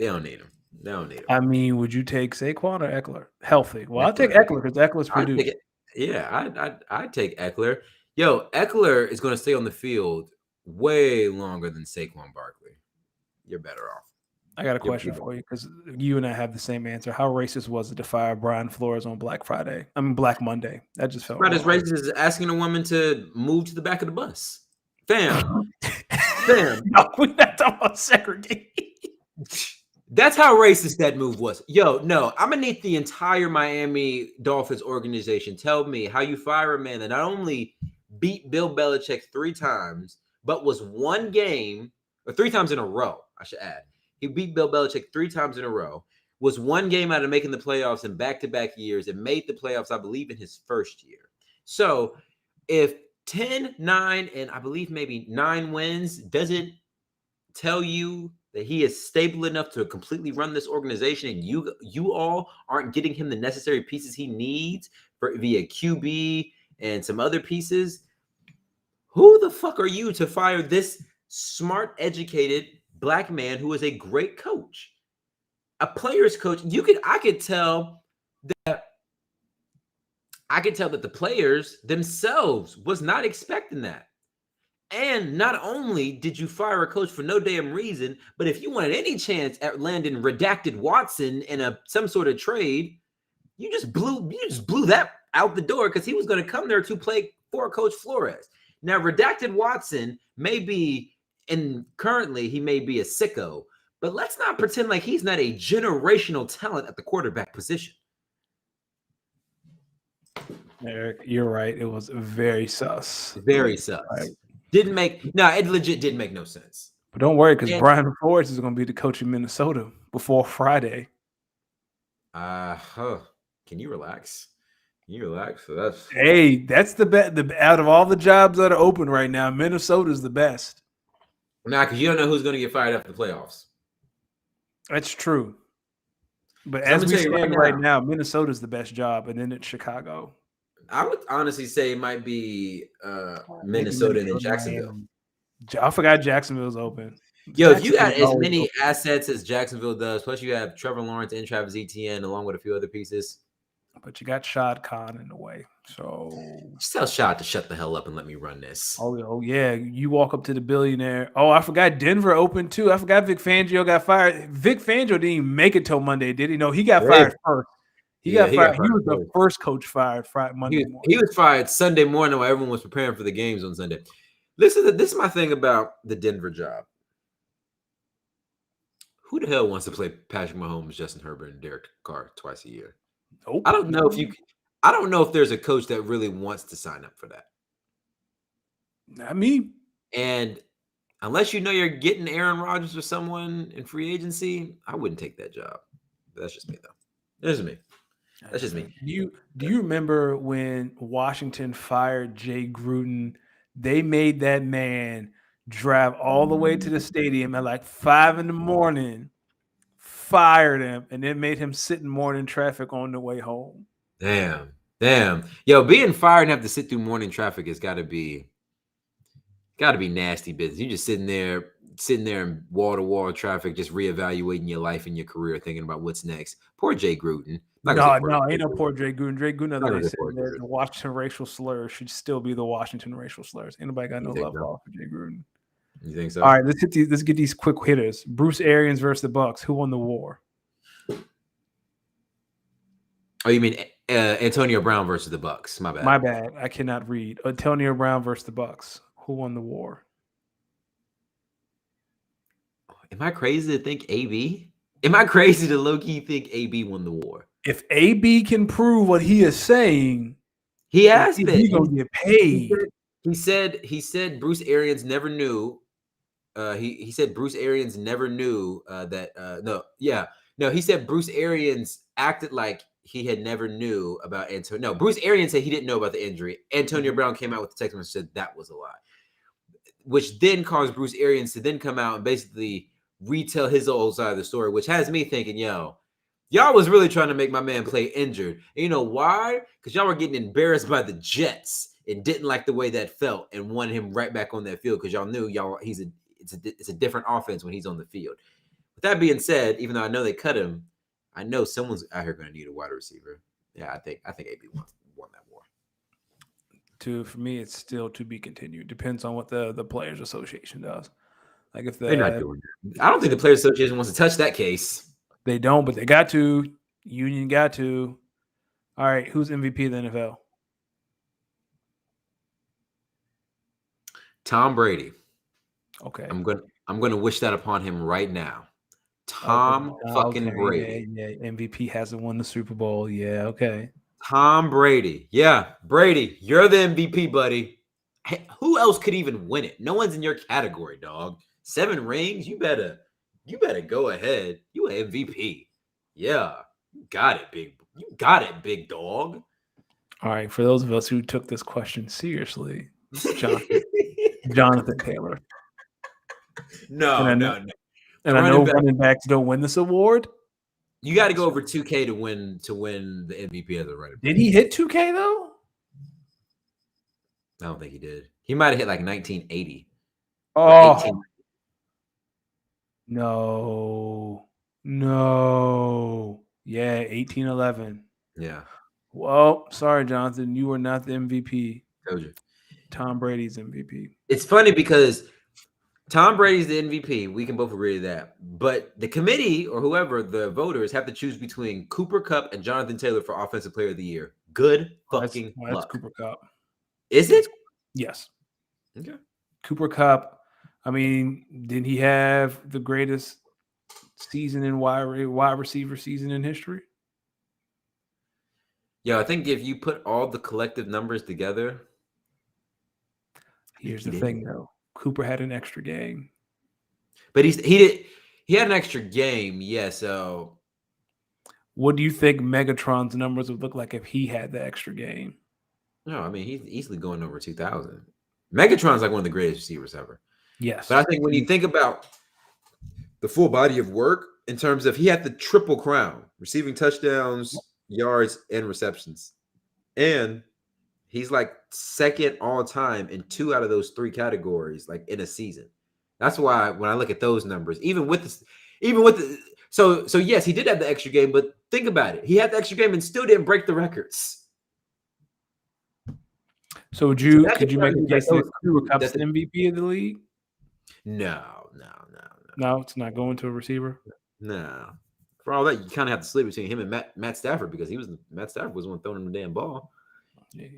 They don't need him. I mean, would you take Saquon or Eckler? Healthy. Well, I'll Eckler. take Eckler because Eckler's I'd produced. I'd take Eckler. Yo, Eckler is gonna stay on the field way longer than Saquon Barkley. You're better off. I got a question for you because you and I have the same answer. How racist was it to fire Brian Flores on Black Monday? That just felt about as racist as asking a woman to move to the back of the bus. Fam. No, we're not talking about segregation. That's how racist that move was. Yo, no, I'm gonna need the entire Miami Dolphins organization. Tell me how you fire a man that not only beat Bill Belichick 3 times, but was 1 game, or 3 times in a row, I should add. He beat Bill Belichick 3 times in a row, was 1 game out of making the playoffs in back-to-back years, and made the playoffs, I believe, in his first year. So if 10, 9, and I believe maybe 9 wins doesn't tell you that he is stable enough to completely run this organization, and you all aren't getting him the necessary pieces he needs via QB and some other pieces, who the fuck are you to fire this smart, educated black man who is a great coach, a player's coach? I could tell that the players themselves was not expecting that. And not only did you fire a coach for no damn reason, but if you wanted any chance at landing redacted Watson in some sort of trade, you just blew that out the door because he was going to come there to play for Coach Flores. Now, redacted Watson currently he may be a sicko, but let's not pretend like he's not a generational talent at the quarterback position. Eric, you're right. It was very sus. Very sus. Right. It legit didn't make no sense. But don't worry, because Brian Flores is going to be the coach in Minnesota before Friday. Can you relax? So that's the best. Out of all the jobs that are open right now, Minnesota is the best. Nah, because you don't know who's going to get fired after the playoffs. That's true. But as we stand right now, Minnesota is the best job, and then it's Chicago. I would honestly say it might be Minnesota and then Jacksonville. I forgot Jacksonville's open. Yo, if you got as many assets as Jacksonville does, plus you have Trevor Lawrence and Travis Etienne along with a few other pieces. But you got Shad Khan in the way. So just tell Shad to shut the hell up and let me run this. Oh yeah. You walk up to the billionaire. Oh, I forgot Denver opened too. I forgot Vic Fangio got fired. Vic Fangio didn't even make it till Monday, did he? No, he got fired first. He got fired. He was the first coach fired Monday morning. He was fired Sunday morning while everyone was preparing for the games on Sunday. Listen, this is my thing about the Denver job. Who the hell wants to play Patrick Mahomes, Justin Herbert, and Derek Carr twice a year? Nope. I don't know if there's a coach that really wants to sign up for that. Not me. And unless you know you're getting Aaron Rodgers or someone in free agency, I wouldn't take that job. That's just me, though. That's just me. Do you remember when Washington fired Jay Gruden? They made that man drive all the way to the stadium at like 5 a.m, fired him, and then made him sit in morning traffic on the way home. Damn. Yo, being fired and have to sit through morning traffic has got to be nasty business. You just sitting there in wall-to-wall traffic, just reevaluating your life and your career, thinking about what's next. Poor Jay Gruden. Ain't no poor Jay Gruden. Jay Gruden, the Washington racial slurs should still be the Washington racial slurs. Anybody got no love for Jay Gruden? You think so? All right, let's get these quick hitters. Bruce Arians versus the Bucks. Who won the war? Oh, you mean Antonio Brown versus the Bucks? My bad. I cannot read. Antonio Brown versus the Bucks. Who won the war? Am I crazy to think AB? Am I crazy to low-key think AB won the war? If AB can prove what he is saying, he has been. He's gonna get paid. He said Bruce Arians never knew. He said Bruce Arians never knew that. He said Bruce Arians acted like he had never knew about Antonio. No, Bruce Arians said he didn't know about the injury. Antonio Brown came out with the text message and said that was a lie, which then caused Bruce Arians to then come out and basically retell his old side of the story, which has me thinking, y'all was really trying to make my man play injured. And you know why? Because y'all were getting embarrassed by the Jets and didn't like the way that felt and wanted him right back on that field because y'all knew it's a different offense when he's on the field. With that being said, even though I know they cut him, I know someone's out here going to need a wide receiver. Yeah, I think AB won that war. For me, it's still to be continued. Depends on what the Players Association does. Like if They're not doing that. I don't think the Players Association wants to touch that case. They don't, but they got to. Union got to. All right, who's MVP of the NFL? Tom Brady. Okay. I'm gonna wish that upon him right now. Tom fucking Brady. Yeah, MVP hasn't won the Super Bowl. Yeah, okay. Tom Brady. Yeah, Brady, you're the MVP, buddy. Hey, who else could even win it? No one's in your category, dog. 7 rings. You better go ahead. You an MVP. Yeah, you got it, big dog. All right, for those of us who took this question seriously, Jonathan Taylor. No. And I know running backs don't win this award. You got to go over 2K to win the MVP as a running back. Did he hit 2K though? I don't think he did. He might have hit like 1980. Oh no. Yeah, 1811. Yeah. Well, sorry, Jonathan, you were not the MVP. Told you. Tom Brady's MVP. It's funny because Tom Brady's the MVP. We can both agree to that. But the committee or whoever, the voters, have to choose between Cooper Kupp and Jonathan Taylor for Offensive Player of the Year. Good fucking luck. That's Cooper Kupp. Is it? Yes. Okay. Cooper Kupp. I mean, didn't he have the greatest season in wide receiver season in history? Yeah, I think if you put all the collective numbers together. Here's the thing, though. Cooper had an extra game. But he had an extra game, yeah, so. What do you think Megatron's numbers would look like if he had the extra game? No, I mean, he's easily going over 2,000. Megatron's like one of the greatest receivers ever. Yes. But I think when you think about the full body of work in terms of he had the triple crown, receiving touchdowns, yards, and receptions. And he's like second all time in 2 out of those 3 categories, like in a season. That's why when I look at those numbers, so yes, he did have the extra game, but think about it. He had the extra game and still didn't break the records. So could you make a case that Cooper Kupp's the MVP of the league? No. No, it's not going to a receiver. No. For all that, you kind of have to split between him and Matt Stafford because Matt Stafford was the one throwing him the damn ball. Yeah.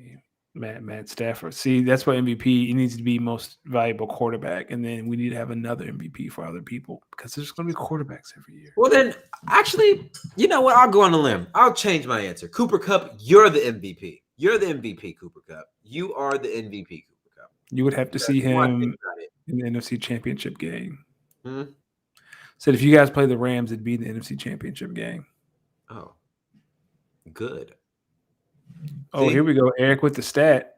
Matt Stafford. See, that's why MVP. He needs to be most valuable quarterback, and then we need to have another MVP for other people because there's going to be quarterbacks every year. Well, then, actually, you know what? I'll go on a limb. I'll change my answer. Cooper Kupp, you're the MVP. You're the MVP, Cooper Kupp. You are the MVP, Cooper Kupp. You would have to see him in the NFC Championship game. Said if you guys play the Rams, it'd be the NFC Championship game. Oh, good. Oh, here we go. Eric with the stat.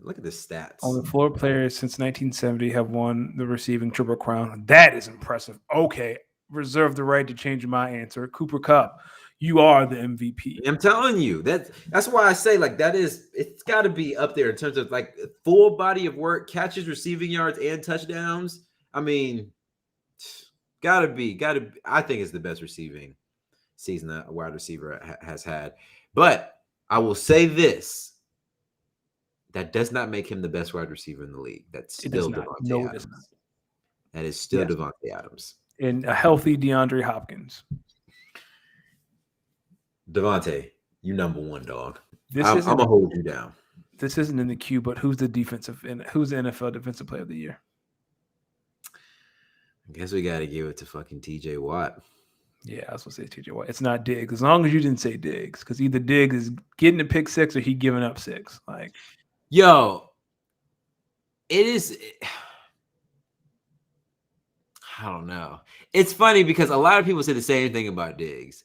Look at the stats. On the floor players since 1970 have won the receiving Triple Crown. That is impressive. Okay. Reserve the right to change my answer. Cooper Kupp, you are the MVP. I'm telling you. That's why I say like it's got to be up there in terms of like full body of work, catches, receiving yards, and touchdowns. I mean, gotta be. I think it's the best receiving season that a wide receiver has had. But I will say this. That does not make him the best wide receiver in the league. That's still Devontae Adams. That is still Devontae Adams. And a healthy DeAndre Hopkins. Devontae, you number 1, dog. I'm gonna hold you down. This isn't in the queue, but who's the NFL Defensive Player of the Year? I guess we gotta give it to fucking TJ Watt. Yeah, I was gonna say TJ Watt. It's not Diggs, as long as you didn't say Diggs, because either Diggs is getting a pick 6 or he giving up 6. Like, yo, it is. I don't know. It's funny because a lot of people say the same thing about Diggs,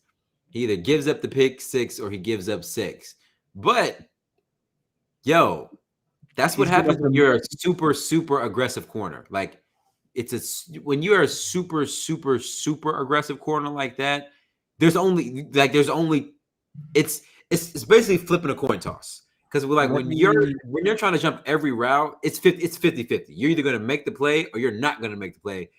He either gives up the pick 6 or he gives up 6. But yo, that's what He's good happens enough when to you're a super, super aggressive corner. Like when you're a super, super, super aggressive corner like that, there's only it's basically flipping a coin toss. Because we're like let when you're me trying to jump every route, it's 50-50. You're either gonna make the play or you're not gonna make the play.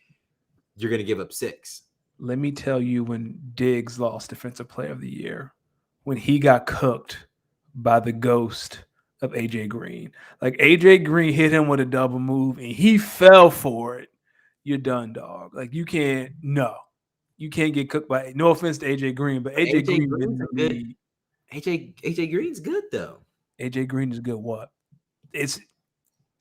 You're gonna give up 6. let me tell you when Diggs lost Defensive Player of the Year, when he got cooked by the ghost of AJ Green. Like AJ Green hit him with a double move and he fell for it. You're done, dog. Like you can't get cooked by, no offense to AJ Green, but AJ AJ Green been in Green's the a good league. AJ Green's good though. AJ Green is good. What? It's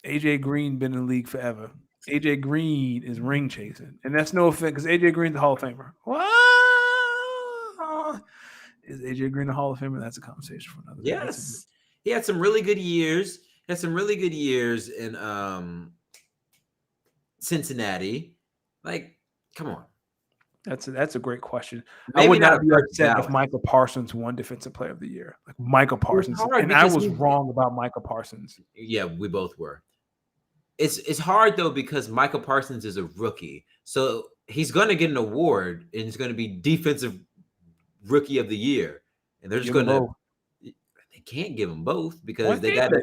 AJ Green been in the league forever. AJ Green is ring chasing, and that's no offense because AJ Green's a Hall of Famer. What? Is AJ Green a Hall of Famer? That's a conversation for another day. Yes. He had some really good years. In Cincinnati. Like, come on. That's a great question. I Maybe would not not a be first upset if ballot. Michael Parsons won Defensive Player of the Year. Like Michael Parsons, hard and I because was he- wrong about Michael Parsons. Yeah, we both were. It's hard though because Michael Parsons is a rookie. So he's gonna get an award and it's gonna be defensive rookie of the year. And they're just Give 'em gonna both. they can't give them both Why because they can't gotta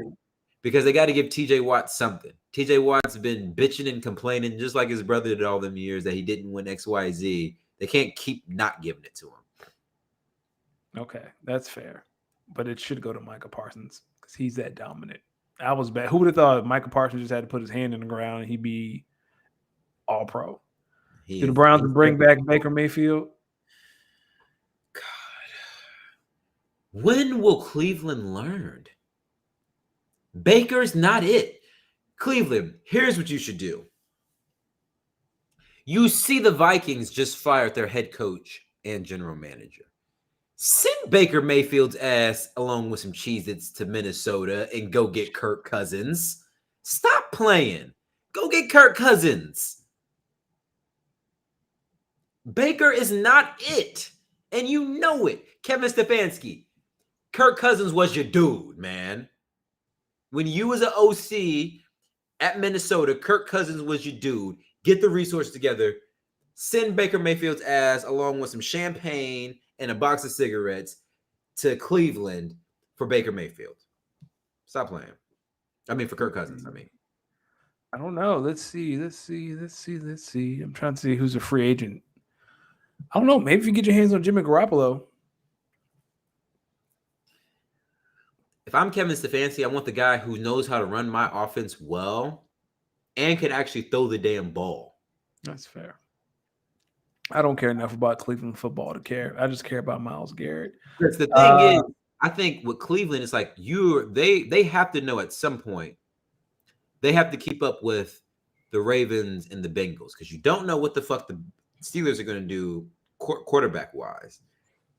they? give TJ Watt something. TJ Watt's been bitching and complaining just like his brother did all them years that he didn't win XYZ. They can't keep not giving it to him. Okay, that's fair, but it should go to Michael Parsons because he's that dominant. I was bad. Who would have thought Michael Parsons just had to put his hand in the ground and he'd be all pro? Do the Browns bring back Baker Mayfield? God. When will Cleveland learn? Baker's not it. Cleveland, here's what you should do. You see the Vikings just fired their head coach and general manager. Send Baker Mayfield's ass along with some Cheez-Its to Minnesota and go get Kirk Cousins. Stop playing. Go get Kirk Cousins. Baker is not it. And you know it. Kevin Stefanski. Kirk Cousins was your dude, man. When you was an OC at Minnesota, Kirk Cousins was your dude. Get the resources together. Send Baker Mayfield's ass along with some champagne and a box of cigarettes to Cleveland for Baker Mayfield. Stop playing. I mean, for Kirk Cousins, I don't know. Let's see. I'm trying to see who's a free agent. I don't know. Maybe if you get your hands on Jimmy Garoppolo. If I'm Kevin Stefanski, I want the guy who knows how to run my offense well and can actually throw the damn ball. That's fair. I don't care enough about Cleveland football to care. I just care about Myles Garrett. Because the thing is, I think with Cleveland, it's like they have to know at some point they have to keep up with the Ravens and the Bengals because you don't know what the fuck the Steelers are going to do quarterback wise.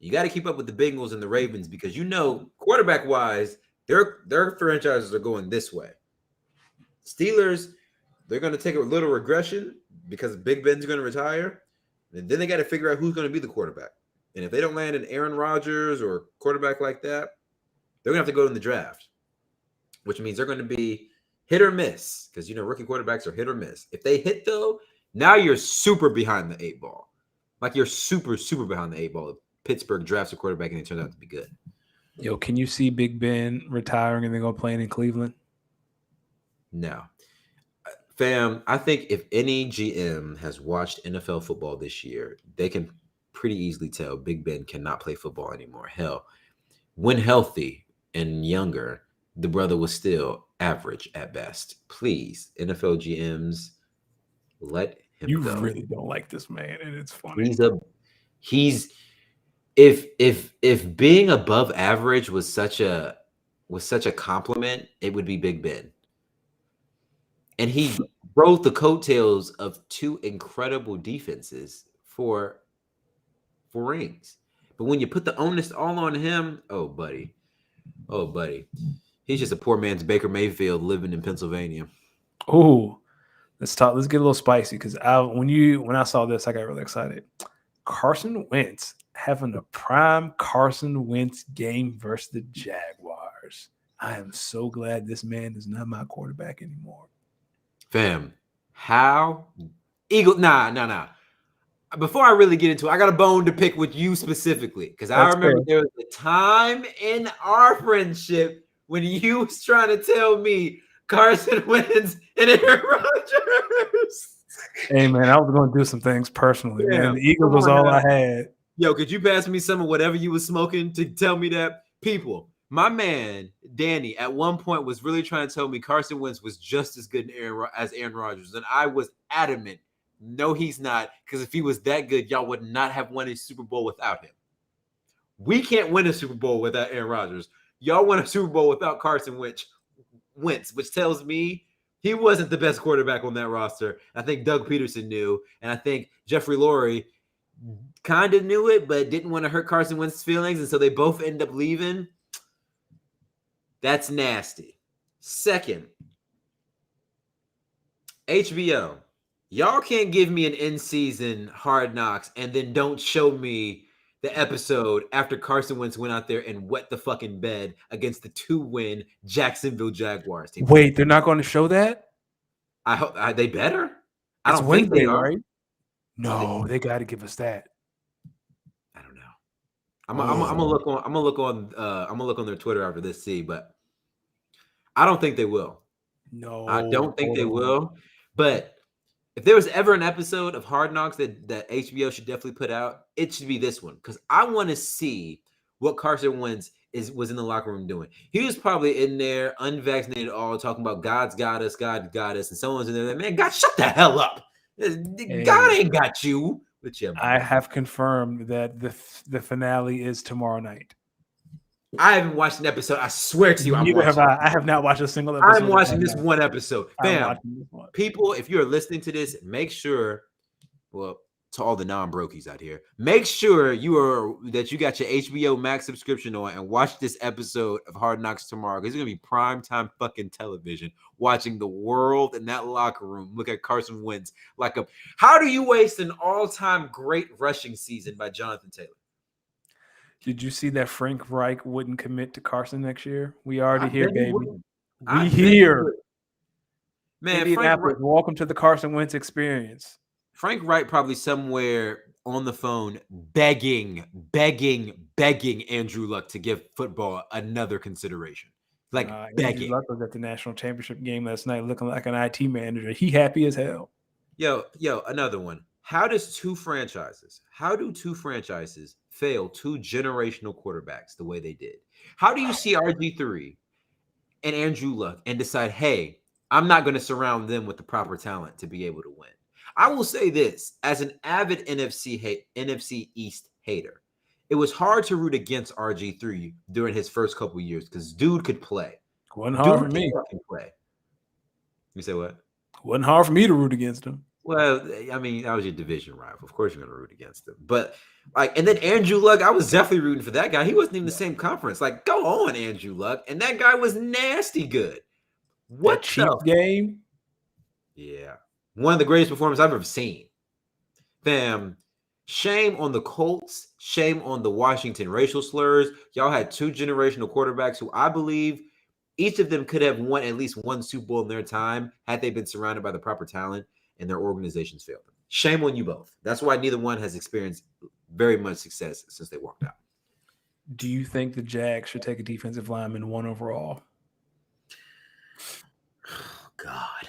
You got to keep up with the Bengals and the Ravens because you know quarterback wise their franchises are going this way. Steelers, they're going to take a little regression because Big Ben's going to retire. And then they got to figure out who's going to be the quarterback. And if they don't land an Aaron Rodgers or a quarterback like that, they're going to have to go in the draft, which means they're going to be hit or miss because, rookie quarterbacks are hit or miss. If they hit, though, now you're super behind the 8 ball. Like you're super, super behind the 8 ball. If Pittsburgh drafts a quarterback and it turns out to be good. Yo, can you see Big Ben retiring and then go playing in Cleveland? No. Fam, I think if any GM has watched NFL football this year, they can pretty easily tell Big Ben cannot play football anymore. Hell, when healthy and younger, the brother was still average at best. Please, NFL GMs, let him You go. really don't like this man, and it's funny. If being above average was such a compliment, it would be Big Ben. And he rode the coattails of 2 incredible defenses for rings. But when you put the onus all on him, oh, buddy. He's just a poor man's Baker Mayfield living in Pennsylvania. Oh, let's talk. Let's get a little spicy because when I saw this, I got really excited. Carson Wentz having a prime Carson Wentz game versus the Jaguars. I am so glad this man is not my quarterback anymore. Fam, how Eagle? Nah. Before I really get into it, I got a bone to pick with you specifically because I remember there was a time in our friendship when you was trying to tell me Carson Wentz and Aaron Rodgers. Hey man, I was going to do some things personally, man. The Eagles was all I had. Yo, could you pass me some of whatever you was smoking to tell me that? People, my man Danny at one point was really trying to tell me Carson Wentz was just as good as Aaron Rodgers, and I was adamant. No, he's not, because if he was that good, y'all would not have won a Super Bowl without him. We can't win a Super Bowl without Aaron Rodgers. Y'all won a Super Bowl without Carson Wentz, which tells me he wasn't the best quarterback on that roster. I think Doug Peterson knew, and I think Jeffrey Lurie kind of knew it, but didn't want to hurt Carson Wentz's feelings, and so they both end up leaving. That's nasty. Second, HBO. Y'all can't give me an in-season Hard Knocks and then don't show me the episode after Carson Wentz went out there and wet the fucking bed against the 2-win Jacksonville Jaguars team. Wait, they're not going to show that? I hope they better. I It's don't Wednesday, think they are. right? No, they got to give us that. I don't know. I'm gonna look on. I'm gonna look on their Twitter after this. See, but I don't think they will. No, I don't think they will. But if there was ever an episode of Hard Knocks that HBO should definitely put out, it should be this one, because I want to see what Carson Wentz was in the locker room doing. He was probably in there, unvaccinated, all talking about God's got us, God got us, and someone's in there like, man, God, shut the hell up. God ain't got you. But yeah, I have confirmed that the finale is tomorrow night. I haven't watched an episode. I swear to you, Neither have I. I have not watched a single episode. I'm watching this one episode. Fam, one. People, if you're listening to this, make sure, well, to all the non-brokies out here, make sure that you got your HBO Max subscription on and watch this episode of Hard Knocks tomorrow, because it's going to be primetime fucking television, watching the world in that locker room look at Carson Wentz like a, how do you waste an all-time great rushing season by Jonathan Taylor? Did you see that Frank Reich wouldn't commit to Carson next year? We already here, baby. We here. Man, Indianapolis, welcome to the Carson Wentz experience. Frank Reich probably somewhere on the phone begging Andrew Luck to give football another consideration. Like begging. Andrew Luck was at the national championship game last night looking like an IT manager. He happy as hell. Yo, another one. How do two franchises fail two generational quarterbacks the way they did? How do you see RG3 and Andrew Luck and decide, hey, I'm not going to surround them with the proper talent to be able to win? I will say this, as an avid NFC East hater, it was hard to root against RG3 during his first couple years because dude could play. Wasn't hard for me. Play. You say what? Wasn't hard for me to root against him. Well, I mean, that was your division rival. Of course, you're going to root against him. But and then Andrew Luck, I was definitely rooting for that guy. He wasn't even the same conference. Like, go on, Andrew Luck, and that guy was nasty good. What Chiefs game? Yeah. One of the greatest performances I've ever seen. Fam, shame on the Colts. Shame on the Washington racial slurs. Y'all had two generational quarterbacks who I believe each of them could have won at least one Super Bowl in their time had they been surrounded by the proper talent and their organizations failed them. Shame on you both. That's why neither one has experienced very much success since they walked out. Do you think the Jags should take a defensive lineman 1 overall? Oh, God.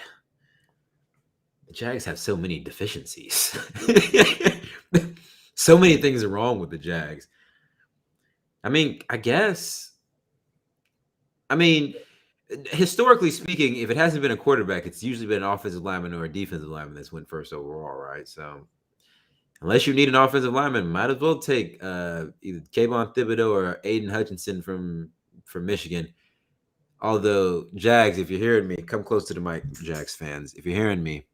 The Jags have so many deficiencies. So many things are wrong with the Jags. I mean, historically speaking, if it hasn't been a quarterback, it's usually been an offensive lineman or a defensive lineman that's went first overall, right? So unless you need an offensive lineman, might as well take either Kayvon Thibodeau or Aiden Hutchinson from Michigan. Although, Jags, if you're hearing me, come close to the mic, Jags fans. If you're hearing me,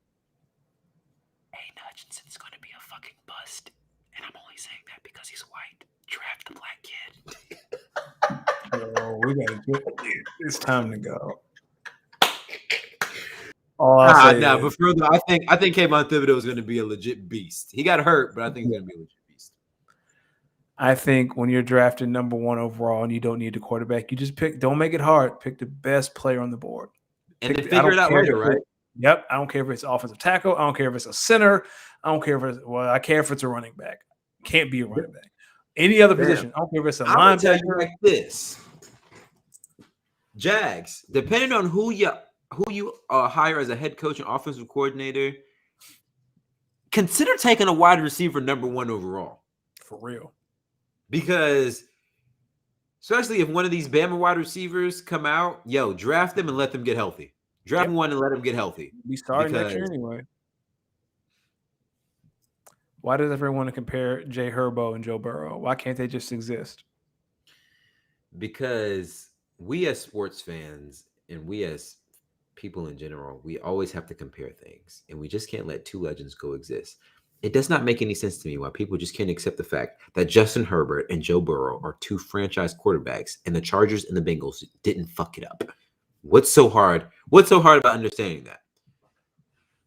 Aiden Hutchinson's going to be a fucking bust. And I'm only saying that because he's white. Draft the black kid. Yo, we gotta get it. It's time to go. But further, I think Kayvon Thibodeau is going to be a legit beast. He got hurt, but I think he's going to be a legit beast. I think when you're drafted number 1 overall and you don't need a quarterback, you just don't make it hard. Pick the best player on the board. And then figure it out later, right? Yep. I don't care if it's offensive tackle. I don't care if it's a center. I don't care if I care if it's a running back. Can't be a running back. Any other position. I don't care if it's a linebacker. I'm gonna tell you like this. Jags, depending on who you hire as a head coach and offensive coordinator, consider taking a wide receiver number 1 overall. For real. Because especially if one of these Bama wide receivers come out, draft them and let them get healthy. Draft one and let them get healthy. We start next year anyway. Why does everyone want to compare JHerbo and Joe Burrow? Why can't they just exist? Because we as sports fans and we as people in general, we always have to compare things, and we just can't let two legends coexist. It does not make any sense to me why people just can't accept the fact that Justin Herbert and Joe Burrow are two franchise quarterbacks, and the Chargers and the Bengals didn't fuck it up. What's so hard? What's so hard about understanding that?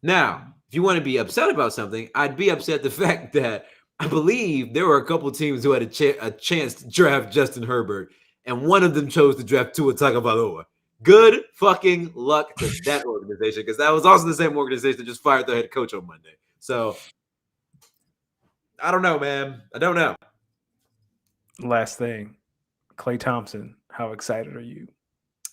Now, if you want to be upset about something, I'd be upset at the fact that I believe there were a couple teams who had a chance to draft Justin Herbert, and one of them chose to draft Tua Tagovailoa. Good fucking luck to that organization, because that was also the same organization that just fired their head coach on Monday. So, I don't know, man. I don't know. Last thing, Klay Thompson, how excited are you?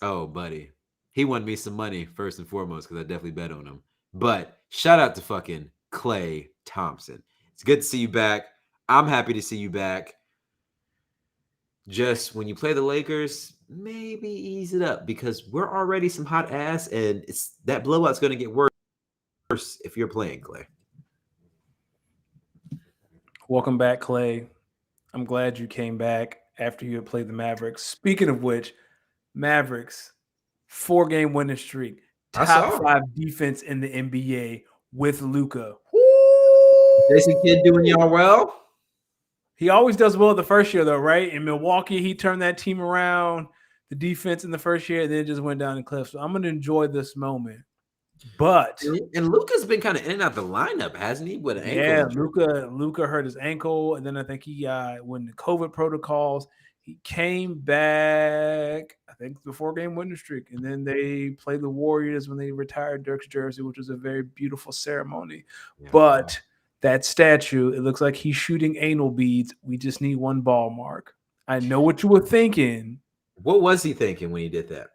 Oh, buddy. He won me some money, first and foremost, because I definitely bet on him. But shout out to fucking Klay Thompson. It's good to see you back. I'm happy to see you back. Just when you play the Lakers, maybe ease it up, because we're already some hot ass, and that blowout's going to get worse if you're playing, Klay. Welcome back, Klay. I'm glad you came back after you had played the Mavericks. Speaking of which, Mavericks, 4-game winning streak, top 5 defense in the NBA with Luka. Jason Kidd doing y'all well? He always does well the first year, though, right? In Milwaukee, he turned that team around, the defense in the first year, and then it just went down the cliff. So I'm going to enjoy this moment. But and Luka's been kind of in and out the lineup, hasn't he? With an ankle. Luka hurt his ankle, and then I think he when the COVID protocols, he came back. I think the 4-game winning streak, and then they played the Warriors when they retired Dirk's jersey, which was a very beautiful ceremony. Yeah, but that statue, it looks like he's shooting anal beads. We just need one ball, Mark. I know what you were thinking. What was he thinking when he did that?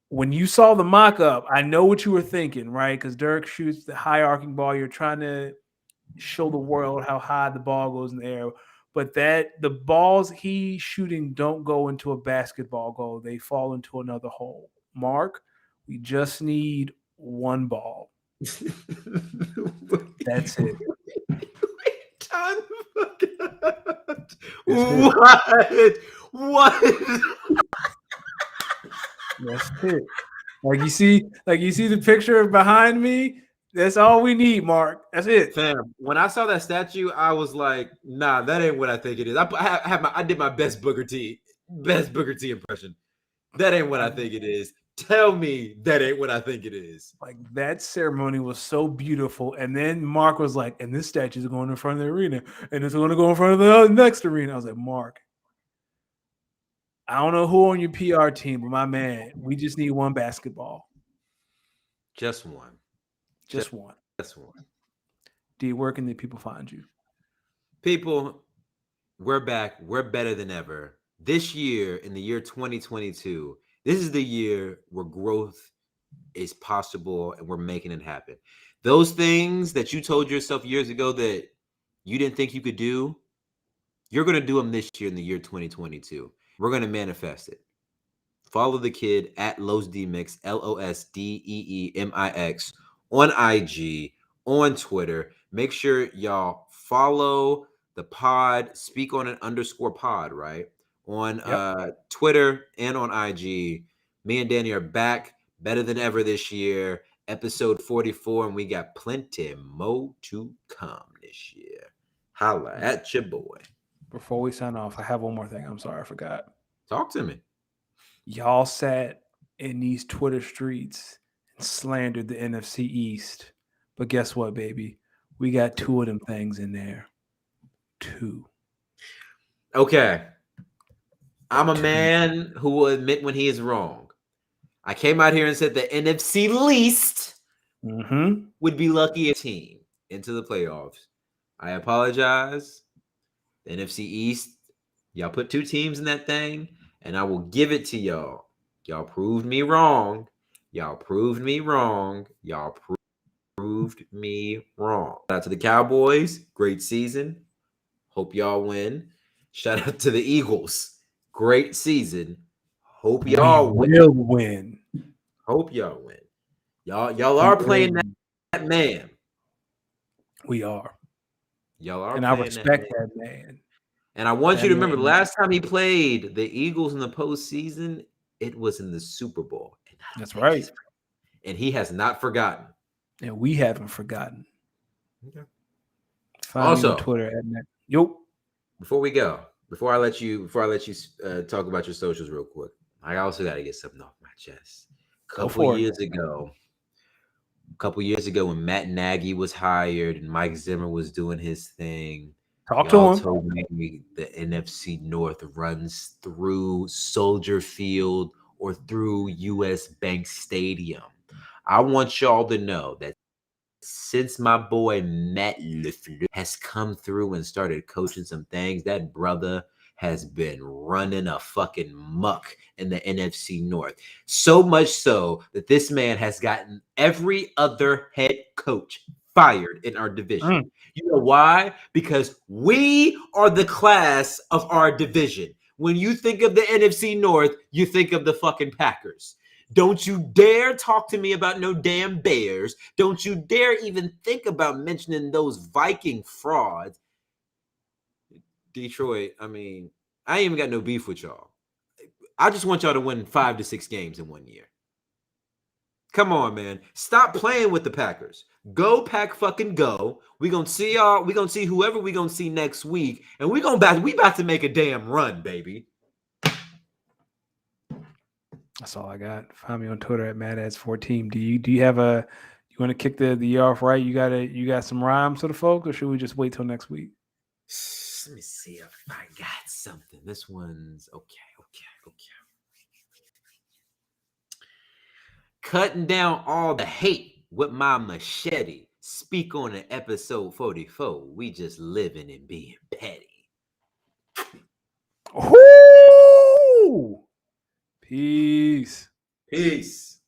When you saw the mock-up, I know what you were thinking, right? Because Dirk shoots the high arcing ball. You're trying to show the world how high the ball goes in the air. But the balls he's shooting don't go into a basketball goal. They fall into another hole. Mark, we just need one ball. That's it. What? That's it. Like you see the picture behind me. That's all we need, Mark. That's it. Fam, when I saw that statue, I was like, nah, that ain't what I think it is. I did my best Booker T impression. That ain't what I think it is. Tell me that ain't what I think it is. Like, that ceremony was so beautiful. And then Mark was like, and this statue is going in front of the arena, and it's going to go in front of the next arena. I was like, Mark, I don't know who on your PR team, but my man, we just need one basketball. Just one. Just one. Just one. D, where can the people find you? People, we're back. We're better than ever. This year, in the year 2022, this is the year where growth is possible and we're making it happen. Those things that you told yourself years ago that you didn't think you could do, you're going to do them this year in the year 2022. We're going to manifest it. Follow the kid at LosDemix, LosDeemix, on IG, on Twitter. Make sure y'all follow the pod, speak on an _pod, right? On Twitter and on IG. Me and Danny are back better than ever this year. Episode 44, and we got plenty more to come this year. Holla at your boy. Before we sign off, I have one more thing. I'm sorry, I forgot. Talk to me. Y'all sat in these Twitter streets and slandered the NFC East. But guess what, baby? We got 2 of them things in there. 2. Okay. I'm a man who will admit when he is wrong. I came out here and said the NFC least would be lucky a team into the playoffs. I apologize. The NFC East, y'all put 2 teams in that thing, and I will give it to y'all. Y'all proved me wrong. Y'all proved me wrong. Y'all proved me wrong. Shout out to the Cowboys. Great season. Hope y'all win. Shout out to the Eagles. Great season. Hope y'all win. will win. Hope y'all win. Y'all are playing that man. We are. Y'all are and I playing respect that man. And I want That you to remember the man. last time he played the Eagles in the postseason, it was in the Super Bowl. And That's right. And he has not forgotten. And we haven't forgotten. Okay. Find me on Twitter at Matt. Yo. Before we go, before I let you talk about your socials real quick, I also got to get something off my chest. A couple years ago when Matt Nagy was hired and Mike Zimmer was doing his thing, y'all told me the NFC North runs through Soldier Field or through US Bank Stadium. I want y'all to know that since my boy Matt LaFleur has come through and started coaching some things, that brother has been running a fucking muck in the NFC North. So much so that this man has gotten every other head coach fired in our division. You know why? Because we are the class of our division. When you think of the NFC North, you think of the fucking Packers. Don't you dare talk to me about no damn Bears. Don't you dare even think about mentioning those Viking frauds. Detroit, I mean, I ain't even got no beef with y'all. I just want y'all to win 5 to 6 games in 1 year. Come on, man. Stop playing with the Packers. Go Pack fucking go. We gonna see y'all. We gonna see whoever we gonna see next week. And we about to make a damn run, baby. That's all I got. Find me on Twitter at MadAds14. Do you have you want to kick the year off right? You got some rhymes for the folk, or should we just wait till next week? Let me see if I got something. This one's okay. Cutting down all the hate with my machete. Speak on an episode 44. We just living and being petty. Ooh! Peace. Peace.